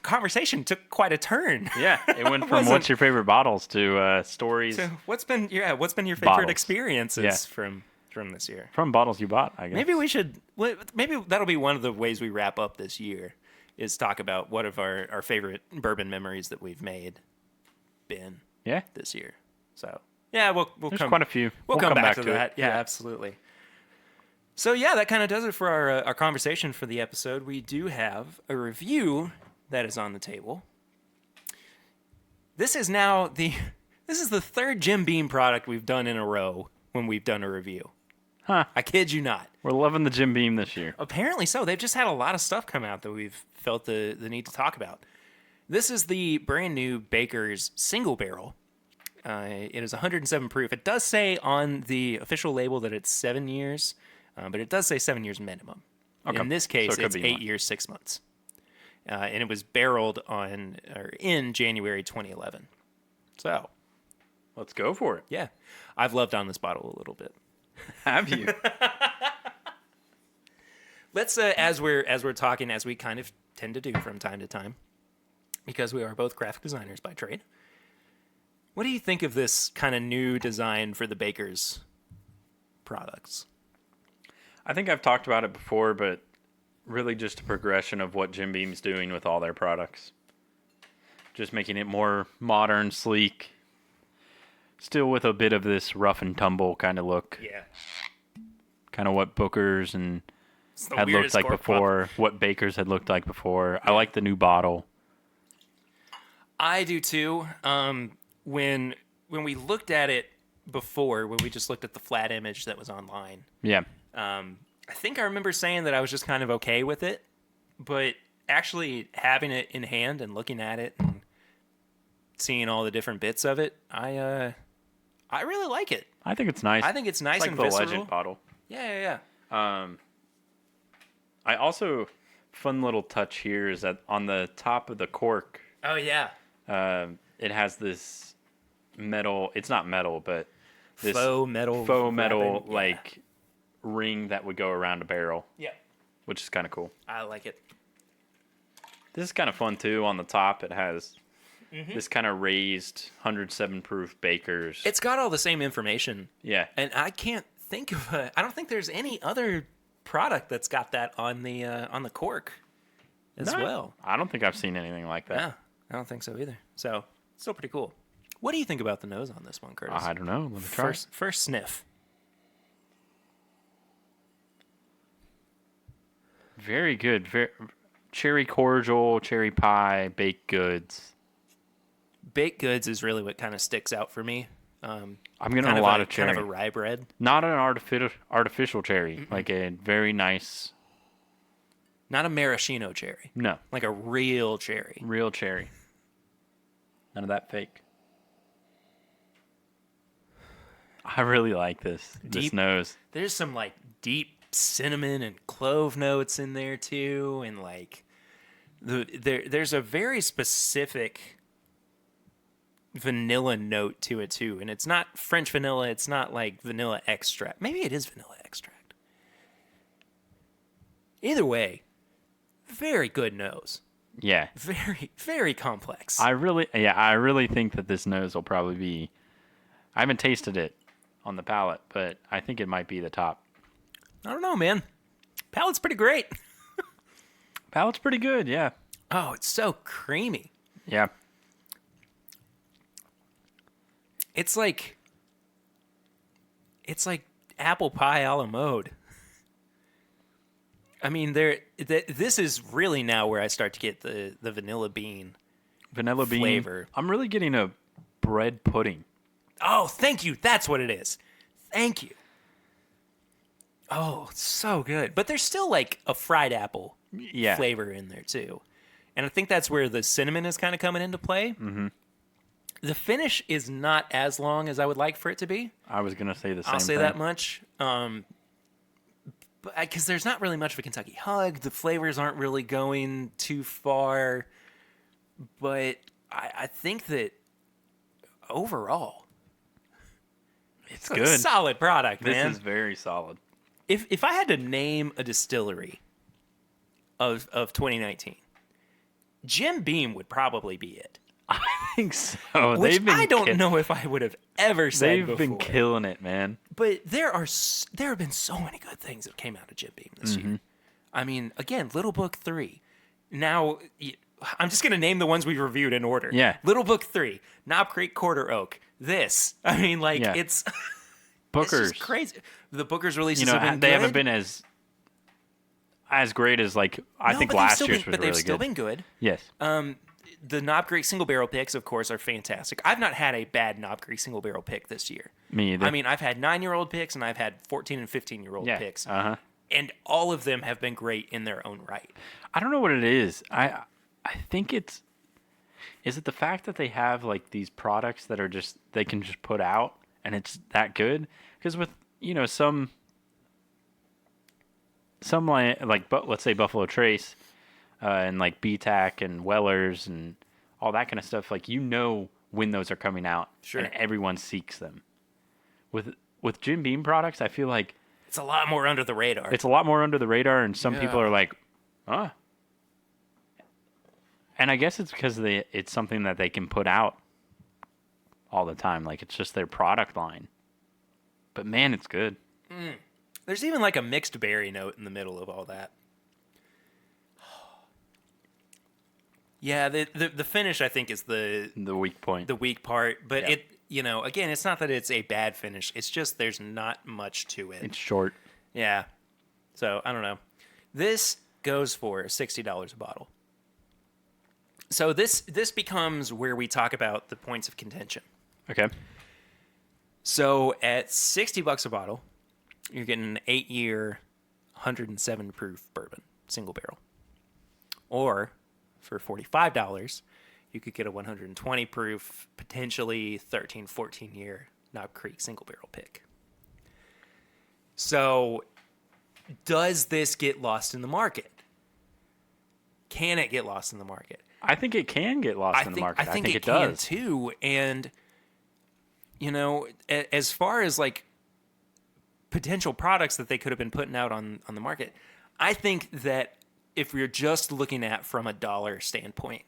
conversation took quite a turn. Yeah, it went from what's your favorite bottles to stories. So what's been your favorite Bottles. experiences from this year? From bottles you bought, I guess. Maybe that'll be one of the ways we wrap up this year is talk about what of our favorite bourbon memories that we've made been this year. So yeah, we'll There's come quite a few. We'll come back to it. that. Yeah, absolutely. So yeah, that kind of does it for our conversation for the episode. We do have a review that is on the table. This is the third Jim Beam product we've done in a row when we've done a review. Huh. I kid you not. We're loving the Jim Beam this year. Apparently so. They've just had a lot of stuff come out that we've felt the need to talk about. This is the brand new Baker's Single Barrel. It is 107 proof. It does say on the official label that it's 7 years, but it does say 7 years minimum. Okay. In this case, it's 8 years, 6 months. And it was barreled in January 2011. So, let's go for it. Yeah. I've loved on this bottle a little bit. Have you? Let's as we're talking, as we kind of tend to do from time to time, because we are both graphic designers by trade. What do you think of this kind of new design for the Baker's products? I think I've talked about it before, but really just a progression of what Jim Beam's doing with all their products. Just making it more modern, sleek, still with a bit of this rough and tumble kind of look. Yeah. Kind of what Booker's and had looked like before, what Baker's had looked like before. I like the new bottle. I do too. When we looked at it before, when we just looked at the flat image that was online. Yeah. I think I remember saying that I was just kind of okay with it, but actually having it in hand and looking at it and seeing all the different bits of it, I really like it. I think it's nice. I think it's nice like and the visceral. Legend bottle. Yeah. I also, fun little touch here is that on the top of the cork. Oh yeah. It has this metal. It's not metal, but this faux metal wrapping, like ring that would go around a barrel. Yeah. Which is kind of cool. I like it. This is kind of fun too. On the top, it has this kind of raised 107 proof Baker's. It's got all the same information. Yeah. And I can't think of I don't think there's any other product that's got that on the cork as well. I don't think I've seen anything like that. Yeah, I don't think so either. So, still pretty cool. What do you think about the nose on this one, Curtis? I don't know. Let me try. First sniff. Very good. Cherry cordial, cherry pie, baked goods. Baked goods is really what kind of sticks out for me. I'm getting a lot of cherry. Kind of a rye bread. Not an artificial cherry. Like a very nice. Not a maraschino cherry. No. Like a real cherry. Real cherry. None of that fake. I really like this nose. There's some like deep cinnamon and clove notes in there too, and like there's a very specific vanilla note to it too, and it's not French vanilla. It's not like vanilla extract. Maybe it is vanilla extract. Either way, very good nose. Yeah. Very, very complex. I really think that this nose will probably be. I haven't tasted it on the palate, but I think it might be the top. I don't know, man. Palate's pretty great. Palate's pretty good, yeah. Oh, it's so creamy. Yeah. It's like apple pie a la mode. I mean, this is really now where I start to get the vanilla bean Vanilla bean. flavor. I'm really getting a bread pudding. Oh, thank you. That's what it is. Thank you. Oh, so good. But there's still like a fried apple Yeah. flavor in there too. And I think that's where the cinnamon is kind of coming into play. Mm-hmm. The finish is not as long as I would like for it to be. I was going to say the same I'll say thing. that much. Because there's not really much of a Kentucky hug. The flavors aren't really going too far. But I think that overall, It's a good. solid product, man. This is very solid. If I had to name a distillery of 2019, Jim Beam would probably be it. I think so. Which I don't know if I would have ever said They've before. been killing it, man. But there have been so many good things that came out of Jim Beam this year. I mean, again, Little Book 3. Now, I'm just going to name the ones we've reviewed in order. Yeah. Little Book 3, Knob Creek Quarter Oak. This. I mean, like, Yeah. it's Bookers. just crazy. The Booker's releases You know, have been they good. haven't been as great as like I No, think but last they've year's still was been, but they've really still good. been good. Yes. The Knob Creek single barrel picks, of course, are fantastic. I've not had a bad Knob Creek single barrel pick this year. Me either. I mean, I've had 9-year-old picks and I've had 14 and 15-year-old yeah. picks, Uh-huh. and all of them have been great in their own right. I don't know what it is. I think is it the fact that they have like these products that are just they can just put out and it's that good? Because with some but let's say Buffalo Trace and like BTAC and Wellers and all that kind of stuff, like when those are coming out, Sure. and everyone seeks them. With Jim Beam products, I feel like It's a lot more under the radar. it's a lot more under the radar, and some people Yeah. are like, huh. And I guess it's because it's something that they can put out all the time. Like, it's just their product line. But, man, it's good. There's even like a mixed berry note in the middle of all that. Yeah, the finish, I think, is the Weak point. weak part. But Yeah. again, it's not that it's a bad finish. It's just there's not much to it. It's short. Yeah. So, I don't know. This goes for $60 a bottle. So this becomes where we talk about the points of contention. Okay. So at $60 a bottle, you're getting an 8-year, 107 proof bourbon, single barrel. Or for $45, you could get a 120 proof, potentially 13, 14-year Knob Creek single barrel pick. So does this get lost in the market? Can it get lost in the market? I think it can get lost in the market. I think it does. can too. And, as far as like potential products that they could have been putting out on the market, I think that if we're just looking at from a dollar standpoint,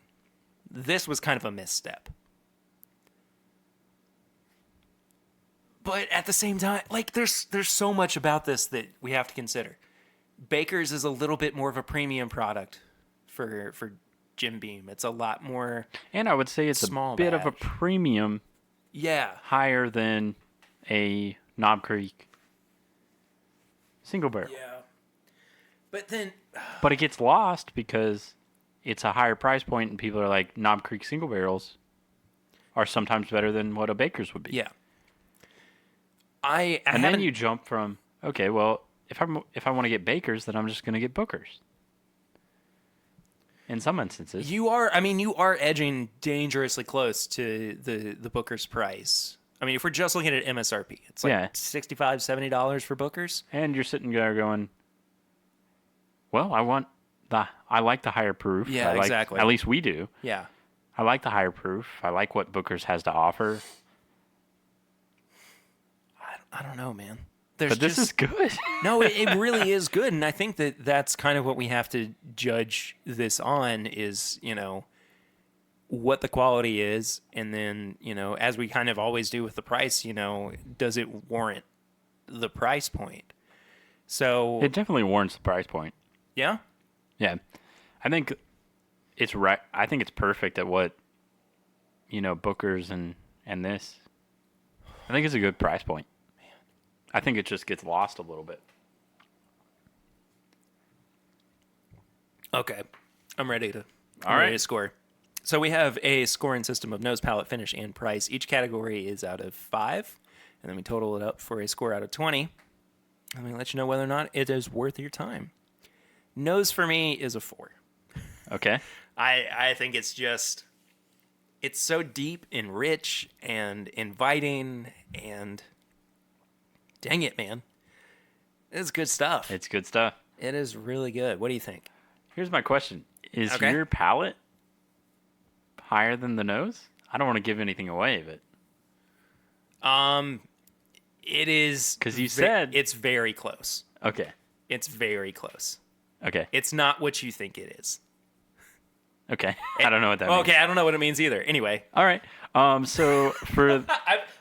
this was kind of a misstep. But at the same time, like there's so much about this that we have to consider. Baker's is a little bit more of a premium product for Jim Beam. It's a lot more. And I would say it's Small a bit of a batch. premium Yeah. higher than a Knob Creek single barrel. Yeah. But then, But it gets lost because it's a higher price point, and people are like, Knob Creek single barrels are sometimes better than what a Baker's would be. yeah. I And haven't, then you jump from, okay, well, if I want to get Baker's, then I'm just going to get Booker's. In some instances. you are edging dangerously close to the Booker's price. I mean, if we're just looking at MSRP, it's like Yeah. $65, $70 for Booker's. And you're sitting there going, well, I like the higher proof. Yeah, exactly. At least we do. Yeah. I like the higher proof. I like what Booker's has to offer. I don't know, man. But this is good. No, it really is good. And I think that that's kind of what we have to judge this on is, what the quality is. And then, as we kind of always do with the price, does it warrant the price point? So, It definitely warrants the price point. yeah. Yeah. I think it's right. I think it's perfect at what, Booker's and this. I think it's a good price point. I think it just gets lost a little bit. Okay, I'm ready to. All I'm ready right. to score. So we have a scoring system of nose, palate, finish, and price. Each category is out of 5, and then we total it up for a score out of 20. Let me let you know whether or not it is worth your time. Nose for me is a 4. Okay. I think it's so deep and rich and inviting, and dang it, man. It's good stuff. It's good stuff. It is really good. What do you think? Here's my question. Is Okay. your palate higher than the nose? I don't want to give anything away, but It is 'Cause you said- it's very close. okay. It's very close. Okay. It's not what you think it is. Okay. I don't know what that means. Okay, I don't know what it means either. Anyway, All right. So for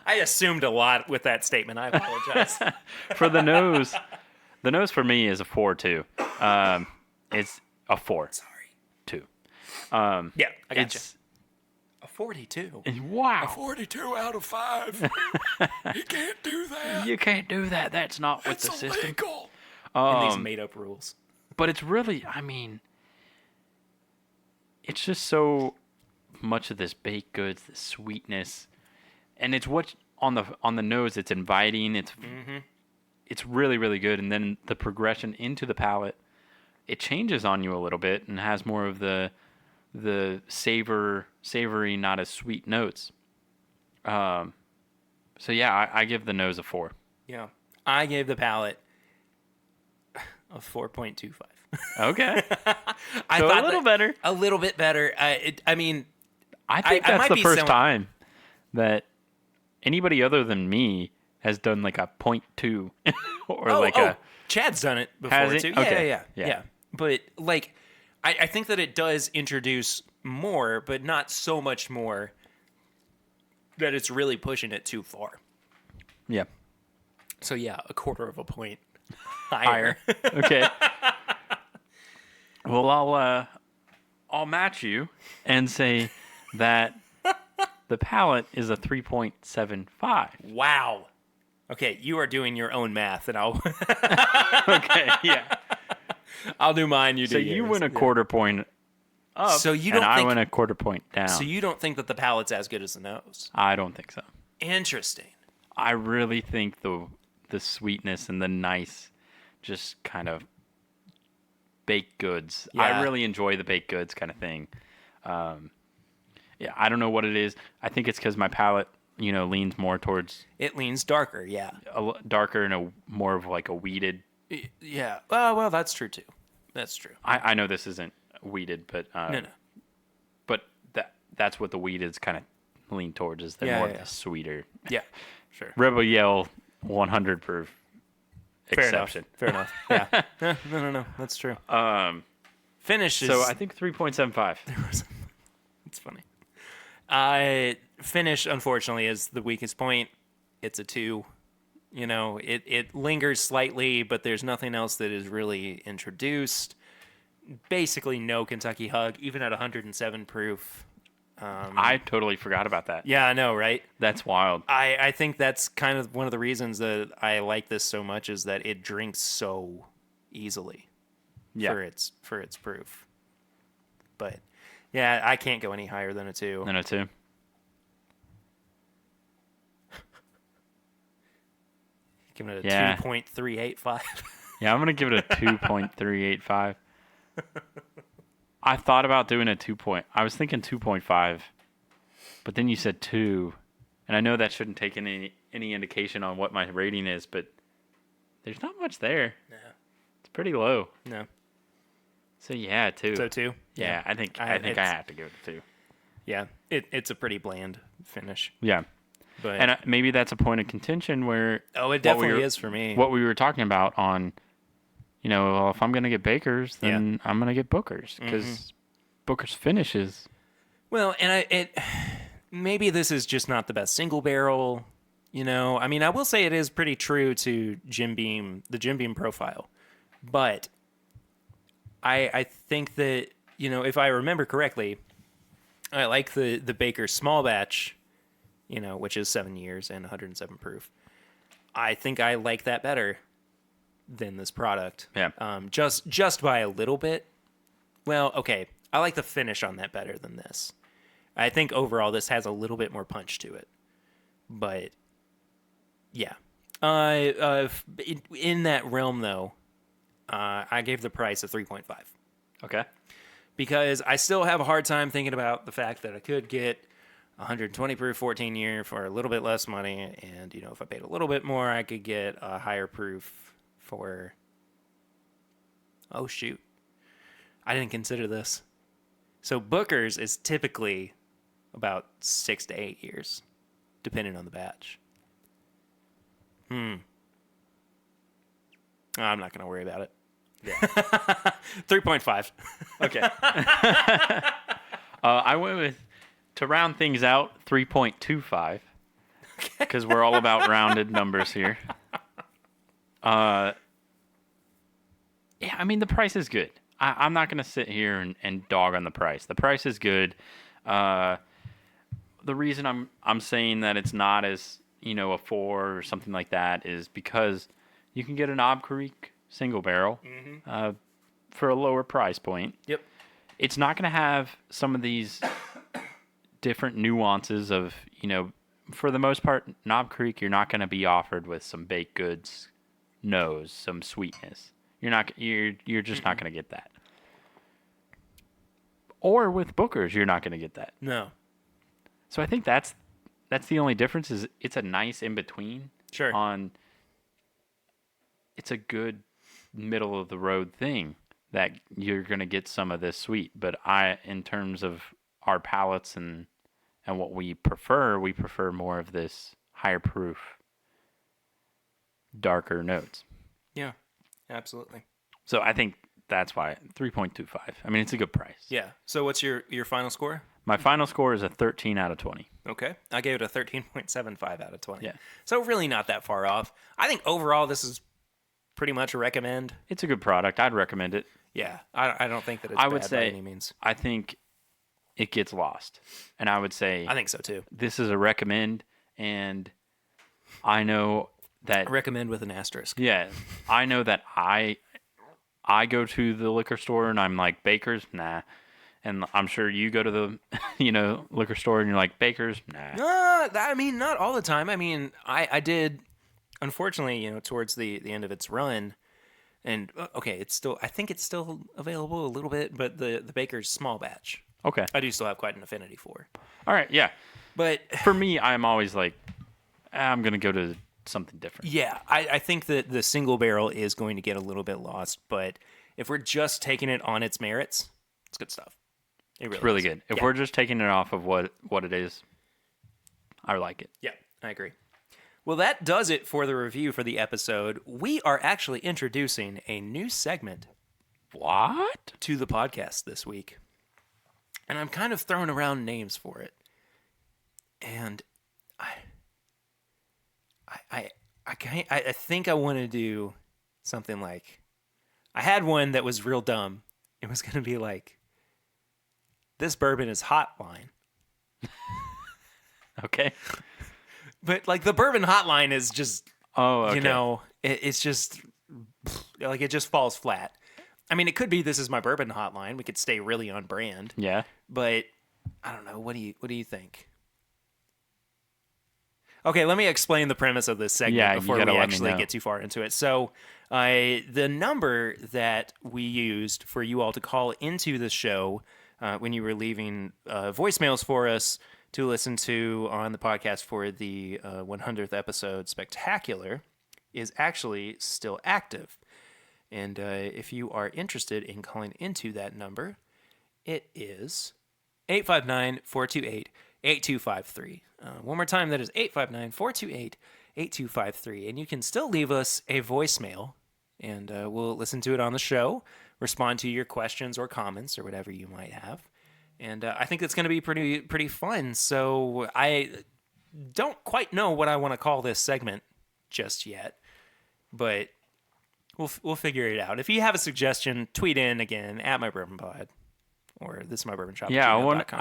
I assumed a lot with that statement. I apologize. for the nose for me is a 4 too. It's a 4 Sorry. 2. Yeah, I got you. It's A 42. wow. 42 out of 5. You can't do that. You can't do that. That's not with It's the system. illegal. And these Um, made up rules. but it's really, I mean, it's just so much of this baked goods, the sweetness, and it's what on the nose. It's inviting. It's really really good, and then the progression into the palate, it changes on you a little bit and has more of the savory, not as sweet notes. So yeah, I give the nose a 4. Yeah. I gave the palate a 4.25. Okay, I so a thought little that- better. A little bit better. I mean, I think I that's might the be first somewhat- time that anybody other than me has done like a 0.2 or a Chad's done it before Has he? too. Okay. Yeah. Yeah. But like, I think that it does introduce more, but not so much more that it's really pushing it too far. yeah. So yeah, a quarter of a point higher. Okay. Well, I'll match you and say that the palate is a 3.75. Wow. Okay, you are doing your own math, and I'll Okay, yeah. I'll do mine. You do So you yours. win a Yeah. quarter point up, So you and don't I think- win a quarter point down. So you don't think that the palate's as good as the nose? I don't think so. Interesting. I really think the sweetness and the nice, just kind of baked goods. Yeah. I really enjoy the baked goods kind of thing. Yeah, I don't know what it is. I think it's because my palate, leans more towards It leans darker. Yeah. darker and a more of like a weeded. Yeah. Well, that's true too. That's true. I know this isn't weeded, but No. but that's what the weededs kind of lean towards is they're Yeah, more yeah, of yeah. the sweeter. Yeah. Sure. Rebel Yell 100 proof Fair exception. enough. Fair enough. Yeah. No. That's true. Finish is. So I think 3.75. It's funny. Finish, unfortunately, is the weakest point. It's a 2. It lingers slightly, but there's nothing else that is really introduced. Basically, no Kentucky Hug, even at 107 proof. I totally forgot about that. Yeah, I know, right? That's wild. I think that's kind of one of the reasons that I like this so much is that it drinks so easily Yeah. for its proof. But yeah, I can't go any higher than a 2. No, 2. Give it a Yeah. 2.385. Yeah, I'm going to give it a 2.385. I thought about doing a 2 point. I was thinking 2.5, but then you said 2, and I know that shouldn't take any indication on what my rating is, but there's not much there. No. It's pretty low. No. So yeah, 2. So 2? Yeah, I think I have to give it a 2. Yeah. It's a pretty bland finish. Yeah. But And maybe that's a point of contention where it definitely is for me. what we were talking about on, well, if I'm going to get Bakers, then I'm going to get Booker's because Booker's finishes. Well, and maybe this is just not the best single barrel. I mean, I will say it is pretty true to the Jim Beam profile, but I think that if I remember correctly, I like the Baker small batch, which is 7 years and 107 proof. I think I like that better than this product. Yeah. Just by a little bit. Well, okay. I like the finish on that better than this. I think overall this has a little bit more punch to it. But yeah. In that realm though, I gave the price a 3.5. Okay. Because I still have a hard time thinking about the fact that I could get 120 proof 14 year for a little bit less money, and if I paid a little bit more, I could get a higher proof for. Oh shoot, I didn't consider this. So Booker's is typically about 6 to 8 years, depending on the batch. I'm not gonna worry about it. Yeah. 3.5. Okay. I went with, to round things out, 3.25. Because we're all about rounded numbers here. Yeah, I mean, the price is good. I'm not going to sit here and dog on the price. The price is good. The reason I'm saying that it's not as, a 4 or something like that is because you can get an Knob Creek single barrel for a lower price point. Yep. It's not going to have some of these different nuances of, for the most part, Knob Creek, you're not going to be offered with some baked goods nose, some sweetness. You're just not going to get that. Or with Booker's, you're not going to get that. No. So I think that's the only difference, is it's a nice in between. Sure. It's a good middle of the road thing that you're going to get some of this sweet, but in terms of our palates and what we prefer more of this higher proof, darker notes. Yeah, absolutely. So I think that's why 3.25. I mean, it's a good price. Yeah. So what's your final score? My final score is a 13 out of 20. Okay. I gave it a 13.75 out of 20. Yeah. So really not that far off. I think overall this is pretty much a recommend. It's a good product. I'd recommend it. Yeah. I don't think that it's I would bad say, by any means. I think it gets lost. And I would say I think so too. this is a recommend, and I know that Recommend with an asterisk. yeah, I know that I go to the liquor store and I'm like, Baker's, nah. And I'm sure you go to the liquor store and you're like, Baker's, nah. I mean, not all the time. I mean, I did, unfortunately, towards the end of its run, and okay, I think it's still available a little bit, but the Baker's small batch, Okay. I do still have quite an affinity for. All right, yeah. But For me, I'm always like, I'm going to go to something different. yeah, I think that the single barrel is going to get a little bit lost, but if we're just taking it on its merits, it's good stuff. It's really is. good. If Yeah. we're just taking it off of what it is, I like it. Yeah, I agree. Well, that does it for the review for the episode. We are actually introducing a new segment What? to the podcast this week. And I'm kind of throwing around names for it. And I think I want to do something like, I had one that was real dumb. It was going to be like, this bourbon is hotline. Okay. But like the bourbon hotline is just, Oh, okay. it's just like it just falls flat. I mean, it could be this is my bourbon hotline. We could stay really on brand. Yeah. But I don't know. What do you think? Okay, let me explain the premise of this segment Yeah, you before gotta we let me actually know. get too far into it. So, the number that we used for you all to call into the show when you were leaving voicemails for us to listen to on the podcast for the 100th episode spectacular is actually still active. And if you are interested in calling into that number, it is 859-428-8253. One more time, that is 859-428-8253. And you can still leave us a voicemail, and we'll listen to it on the show, respond to your questions or comments or whatever you might have. And I think it's going to be pretty fun. So I don't quite know what I want to call this segment just yet, but we'll figure it out. If you have a suggestion, tweet in again at my bourbon pod or this is my bourbon shop. Yeah, I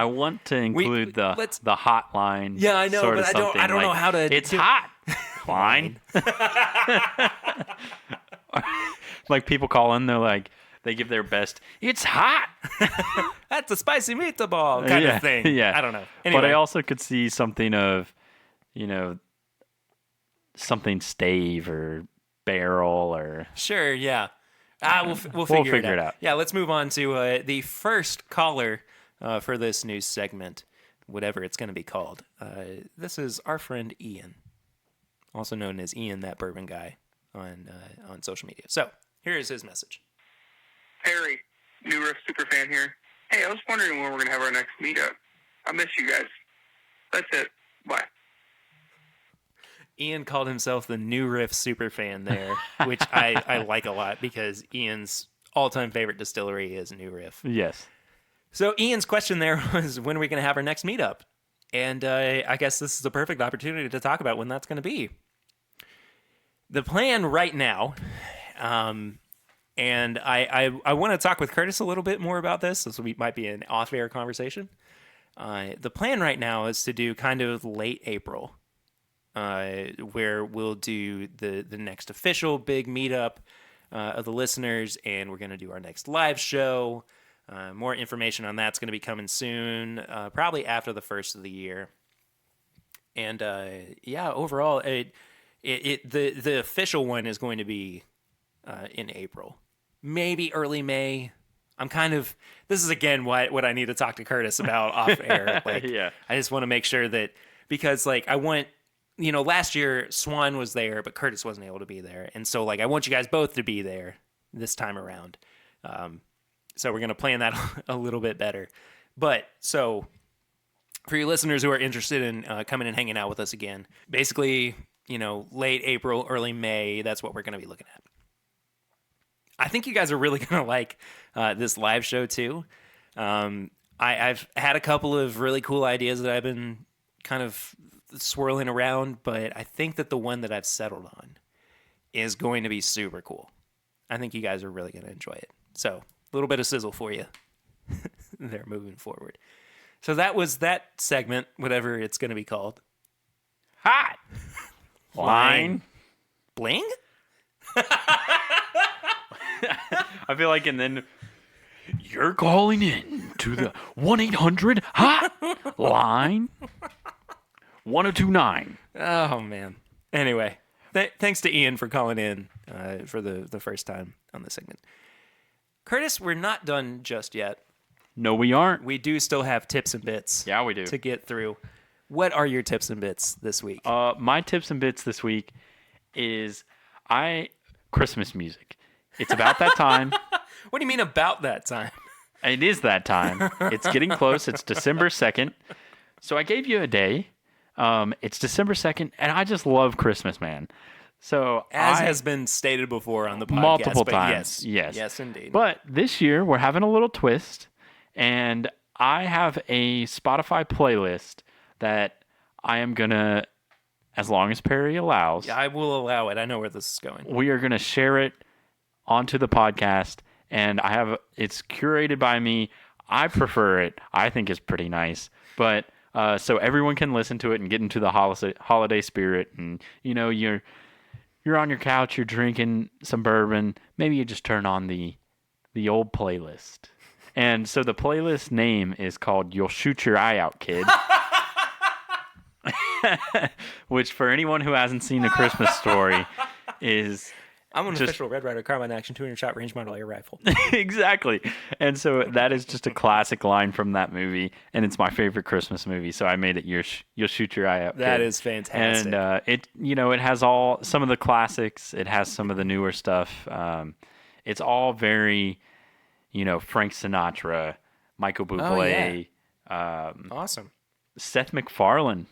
want to include the hotline. Yeah, I know, sort but of I don't something know like, how to. It's hot. Line. Like people call in, they're like, they give their best. It's hot. That's a spicy meatball kind of thing. Yeah. I don't know. Anyway. But I also could see something of, something stave or barrel or. Sure, yeah. We'll figure it out. Yeah, let's move on to the first caller for this news segment, whatever it's going to be called. This is our friend Ian, also known as Ian, that bourbon guy, on social media. So here is his message. Harry, New Riff Superfan here. Hey, I was wondering when we're going to have our next meetup. I miss you guys. That's it. Bye. Ian called himself the New Riff Superfan there, which I like a lot because Ian's all-time favorite distillery is New Riff. Yes. So Ian's question there was, when are we going to have our next meetup? And I guess this is a perfect opportunity to talk about when that's going to be. The plan right now, and I want to talk with Curtis a little bit more about this. This might be an off-air conversation. The plan right now is to do kind of late April, where we'll do the next official big meetup of the listeners, and we're going to do our next live show. More information on that's going to be coming soon, probably after the first of the year. And overall, the official one is going to be in April, maybe early May. This is again what I need to talk to Curtis about off air. Yeah. I just want to make sure that, because I want, last year Swan was there, but Curtis wasn't able to be there. And so I want you guys both to be there this time around. So we're going to plan that a little bit better. But so for your listeners who are interested in coming and hanging out with us again, basically, late April, early May, that's what we're going to be looking at. I think you guys are really going to like this live show too. I've had a couple of really cool ideas that I've been kind of swirling around, but I think that the one that I've settled on is going to be super cool. I think you guys are really going to enjoy it. So a little bit of sizzle for you there moving forward. So that was that segment, whatever it's going to be called. Hot. Line. Bling? I feel like, and then you're calling in to the 1-800 line 1029. Oh, man. Anyway, thanks to Ian for calling in for the first time on this segment. Curtis, we're not done just yet. No, we aren't. We do still have tips and bits. Yeah, we do. To get through. What are your tips and bits this week? My tips and bits this week is Christmas music. It's about that time. What do you mean about that time? It is that time. It's getting close. It's December 2nd. So I gave you a day. It's December 2nd, and I just love Christmas, man. So As has been stated before on the podcast. Multiple times. Yes. Yes, indeed. But this year, we're having a little twist, and I have a Spotify playlist that I am going to, as long as Perry allows. Yeah, I will allow it. I know where this is going. We are going to share it onto the podcast, and it's curated by me. I prefer it. I think it's pretty nice. But so everyone can listen to it and get into the holiday spirit. And, you're on your couch, you're drinking some bourbon. Maybe you just turn on the old playlist. And so the playlist name is called You'll Shoot Your Eye Out, Kid. Which, for anyone who hasn't seen A Christmas Story, is... I'm an official Red Ryder Carbine Action 200-shot range model air rifle. Exactly. And so that is just a classic line from that movie, and it's my favorite Christmas movie, so I made it You'll Shoot Your Eye Out, Kid. That is fantastic. And it has some of the classics. It has some of the newer stuff. It's all very, Frank Sinatra, Michael Bublé. Awesome. Seth MacFarlane.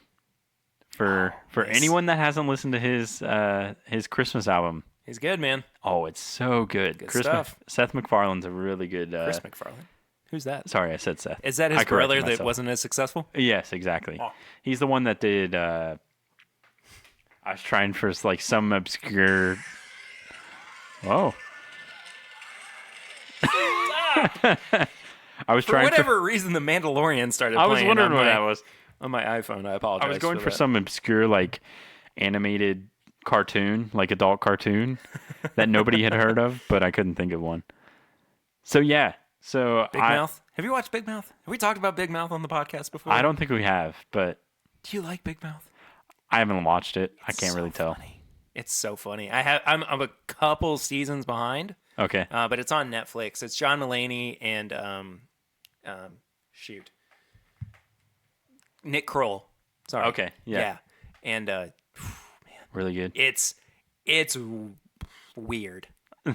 For nice. anyone that hasn't listened to his Christmas album. He's good, man. Oh, it's so good. Good stuff. Seth MacFarlane's a really good... Chris MacFarlane. Who's that? Sorry, I said Seth. Is that his brother that wasn't as successful? Yes, exactly. Oh. He's the one that did... I was trying for some obscure... Whoa. I was For whatever reason, The Mandalorian started playing. I was wondering what that was. On my iPhone, I apologize. I was going for some obscure, animated cartoon, like adult cartoon, that nobody had heard of, but I couldn't think of one. So yeah, Big Mouth. Have you watched Big Mouth? Have we talked about Big Mouth on the podcast before? I don't think we have, but Do you like Big Mouth? I haven't watched it. I It's can't so really tell. funny. It's so funny. I'm a couple seasons behind, Okay. but it's on Netflix. It's John Mulaney and Nick Kroll. Sorry. Okay, yeah. And Really good. it's weird.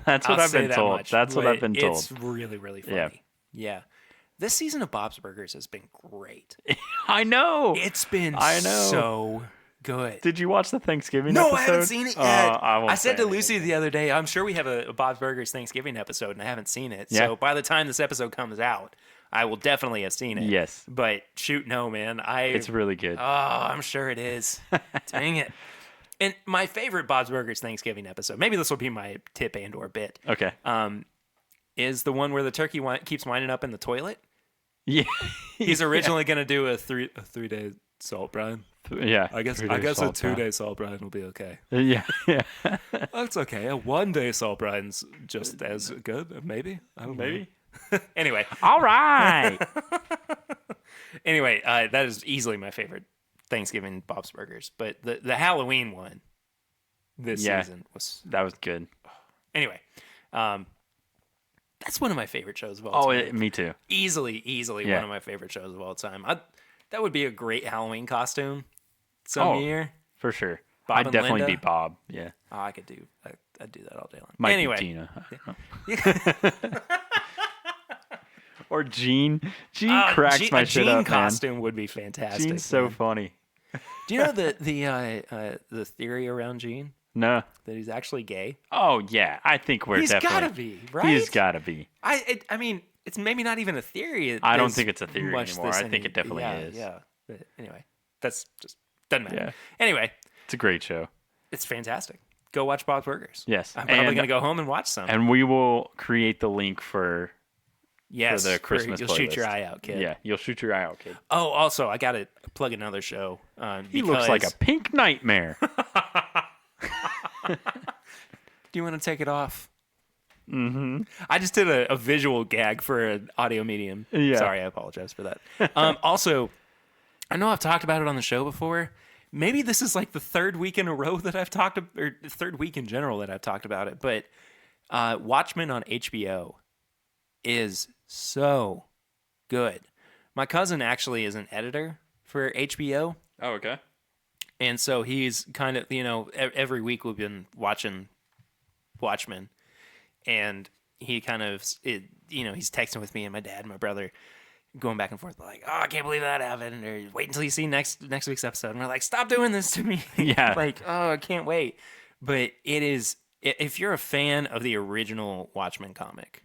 That's what I'll I've say been that told. much, That's what but I've been told. It's really, really funny. Yeah. Yeah. This season of Bob's Burgers has been great. I know. It's been I know. so good. Did you watch the Thanksgiving No, episode? I haven't seen it yet. I won't I said say to Lucy anything. the other day, I'm sure we have a Bob's Burgers Thanksgiving episode, and I haven't seen it. Yeah. So by the time this episode comes out, I will definitely have seen it. Yes. But shoot, no, man. It's really good. Oh, I'm sure it is. Dang it. And my favorite Bob's Burgers Thanksgiving episode, maybe this will be my tip and or bit, Okay. is the one where the turkey keeps winding up in the toilet. Yeah. He's originally going to do a 3-day salt brine. Yeah. I guess 3-day a salt 2-day salt brine will be okay. brine. Yeah. Yeah. That's okay. A 1-day salt brine's just as good, maybe. I don't Maybe. know. Anyway, All right. that is easily my favorite Thanksgiving Bob's Burgers. But the Halloween one this Yeah. season was That was good. anyway. That's one of my favorite shows of all Oh, time. me too. Easily Yeah. one of my favorite shows of all time. That would be a great Halloween costume some year. For sure. Bob I'd and definitely Linda? be Bob. Yeah. Oh, I'd do that all day long. Might Anyway, be Gina. Or Gene. Gene cracks my a shit Gene up, man. costume would be fantastic. Gene's so man. funny. Do you know the theory around Gene No. that he's actually gay? Oh yeah, I think we're He's definitely. gotta be, right? He's gotta be. I mean, it's maybe not even a theory. I don't There's think it's a theory much anymore. this I think any- it definitely yeah, is. Yeah. But anyway, that's just doesn't matter. Yeah. Anyway, It's a great show. it's fantastic. Go watch Bob's Burgers. Yes. I'm probably And- gonna go home and watch some. And we will create the link for. yes, the Christmas you'll shoot your playlist. eye out, kid. Yeah, you'll shoot your eye out, kid. Oh, also, I gotta plug another show. He looks like a pink nightmare. Do you want to take it off? Mm-hmm. I just did a visual gag for an audio medium. Yeah. Sorry, I apologize for that. Also, I know I've talked about it on the show before. Maybe this is like the third week in a row that I've talked, or the third week in general that I've talked about it. But Watchmen on HBO is so good. My cousin actually is an editor for HBO. Oh, okay. And so he's kind of, every week we've been watching Watchmen. And he kind of, he's texting with me and my dad and my brother, going back and forth, like, oh, I can't believe that happened. Or wait until you see next week's episode. And we're like, stop doing this to me. Yeah. Like, oh, I can't wait. But it is, if you're a fan of the original Watchmen comic,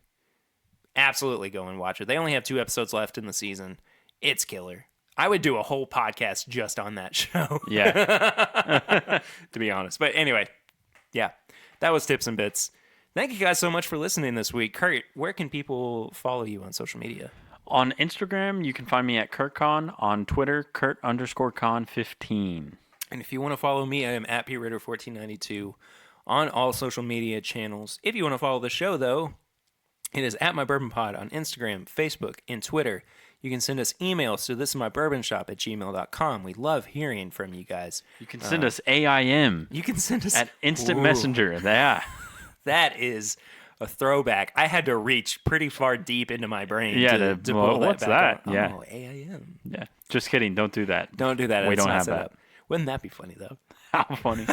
absolutely go and watch it. They only have 2 episodes left in the season. It's killer. I would do a whole podcast just on that show. Yeah. To be honest. But anyway, yeah, that was Tips and Bits. Thank you guys so much for listening this week. Kurt, where can people follow you on social media? On Instagram, you can find me at KurtCon. On Twitter, Kurt_Con15. And if you want to follow me, I am at PRitter1492 on all social media channels. If you want to follow the show, though, it is at My Bourbon Pod on Instagram, Facebook, and Twitter. You can send us emails to thisismybourbonshop@gmail.com. We love hearing from you guys. You can send us AIM You can send us at Instant Ooh, Messenger. Yeah. That is a throwback. I had to reach pretty far deep into my brain Yeah, to well, pull that what's back that? out. Yeah. Oh, AIM. Yeah. Just kidding. Don't do that. Don't do that. We It's don't not have set that. up. Wouldn't that be funny, though? How funny.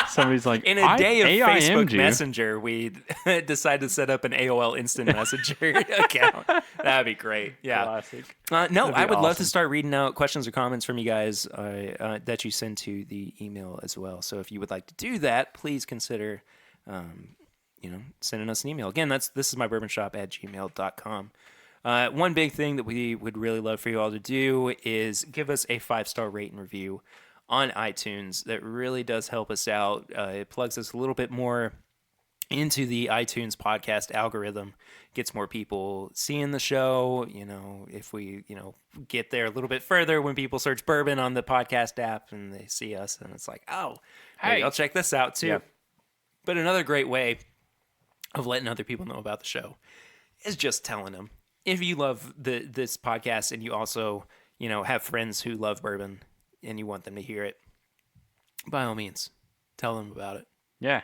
Somebody's like, In a day of AIM'd Facebook you. Messenger, we decided to set up an AOL Instant Messenger account. That'd be great. Yeah. Classic. No, That'd be I would love to awesome. start reading out questions or comments from you guys that you send to the email as well. So if you would like to do that, please consider, sending us an email. Again, this is mybourbonshop@gmail.com. One big thing that we would really love for you all to do is give us a 5-star rate and review on iTunes. That really does help us out. It plugs us a little bit more into the iTunes podcast algorithm, gets more people seeing the show. If we, get there a little bit further when people search Bourbon on the podcast app and they see us, and it's like, oh, hey, I'll check this out too. Yep. But another great way of letting other people know about the show is just telling them. If you love this podcast and you also, have friends who love bourbon and you want them to hear it, by all means, tell them about it. Yeah.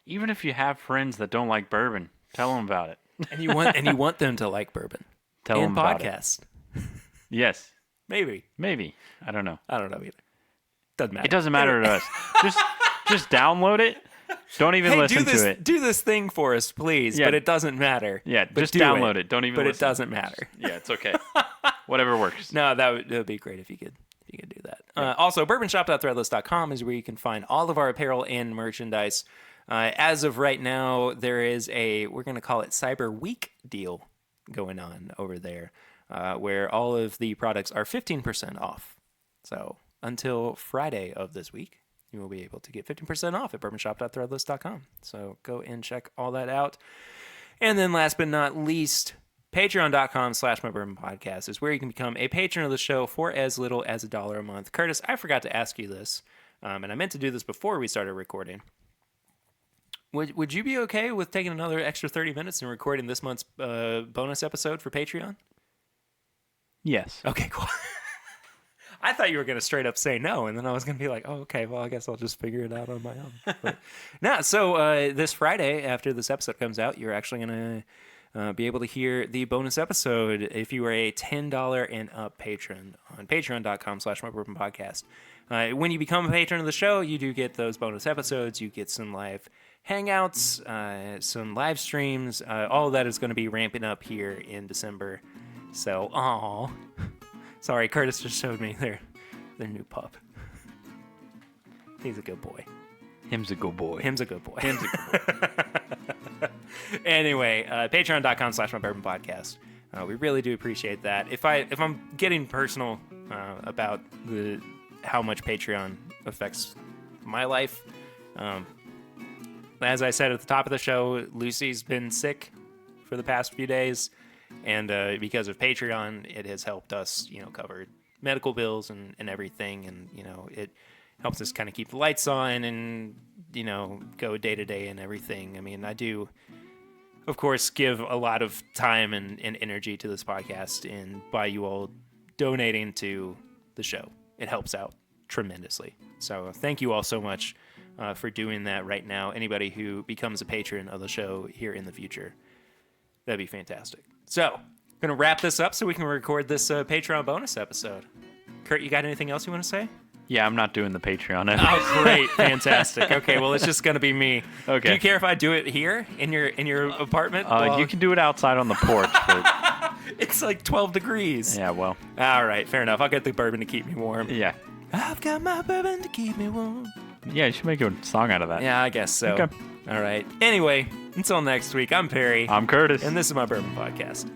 Even if you have friends that don't like bourbon, tell them about it. And you want them to like bourbon. Tell them about podcast. Yes. Maybe. I don't know. I don't know either. Doesn't matter. It doesn't matter to us. Just download it. Don't even listen to it. Do this thing for us, please. Yeah. But it doesn't matter. Yeah, but just download it. Don't even But listen. it doesn't matter. Yeah, it's okay. Whatever works. No, that would be great if you could do that. Also, bourbonshop.threadless.com is where you can find all of our apparel and merchandise. As of right now, there is we're going to call it Cyber Week deal going on over there, where all of the products are 15% off. So until Friday of this week, you will be able to get 15% off at bourbonshop.threadless.com. So go and check all that out. And then last but not least, patreon.com/mybourbonpodcast is where you can become a patron of the show for as little as $1 a month. Curtis, I forgot to ask you this, and I meant to do this before we started recording. Would you be okay with taking another extra 30 minutes and recording this month's bonus episode for Patreon? Yes. Okay, cool. I thought you were going to straight up say no, and then I was going to be like, oh, okay, well, I guess I'll just figure it out on my own. But, no, so this Friday, after this episode comes out, you're actually going to be able to hear the bonus episode if you are a $10 and up patron on patreon.com/mybourbonpodcast. When you become a patron of the show, you do get those bonus episodes. You get some live hangouts, some live streams. All of that is going to be ramping up here in December. So, aw. Sorry, Curtis just showed me their new pup. He's a good boy. Him's a good boy. Him's a good boy. Anyway, patreon.com/mybourbonpodcast. We really do appreciate that. If I'm getting personal about how much Patreon affects my life, as I said at the top of the show, Lucy's been sick for the past few days. And because of Patreon, it has helped us, cover medical bills and everything. And, it helps us kind of keep the lights on and, go day to day and everything. I mean, I do, of course, give a lot of time and energy to this podcast. And by you all donating to the show, it helps out tremendously. So thank you all so much for doing that right now. Anybody who becomes a patron of the show here in the future, that'd be fantastic. So, I'm going to wrap this up so we can record this Patreon bonus episode. Kurt, you got anything else you want to say? Yeah, I'm not doing the Patreon. Oh, great. Fantastic. Okay, well, it's just going to be me. Okay. Do you care if I do it here in your apartment? You can do it outside on the porch. But... It's like 12 degrees. Yeah, well. All right, fair enough. I'll get the bourbon to keep me warm. Yeah. I've got my bourbon to keep me warm. Yeah, you should make a song out of that. Yeah, I guess so. Okay. All right. Anyway, until next week, I'm Perry. I'm Curtis. And this is my Bourbon Podcast.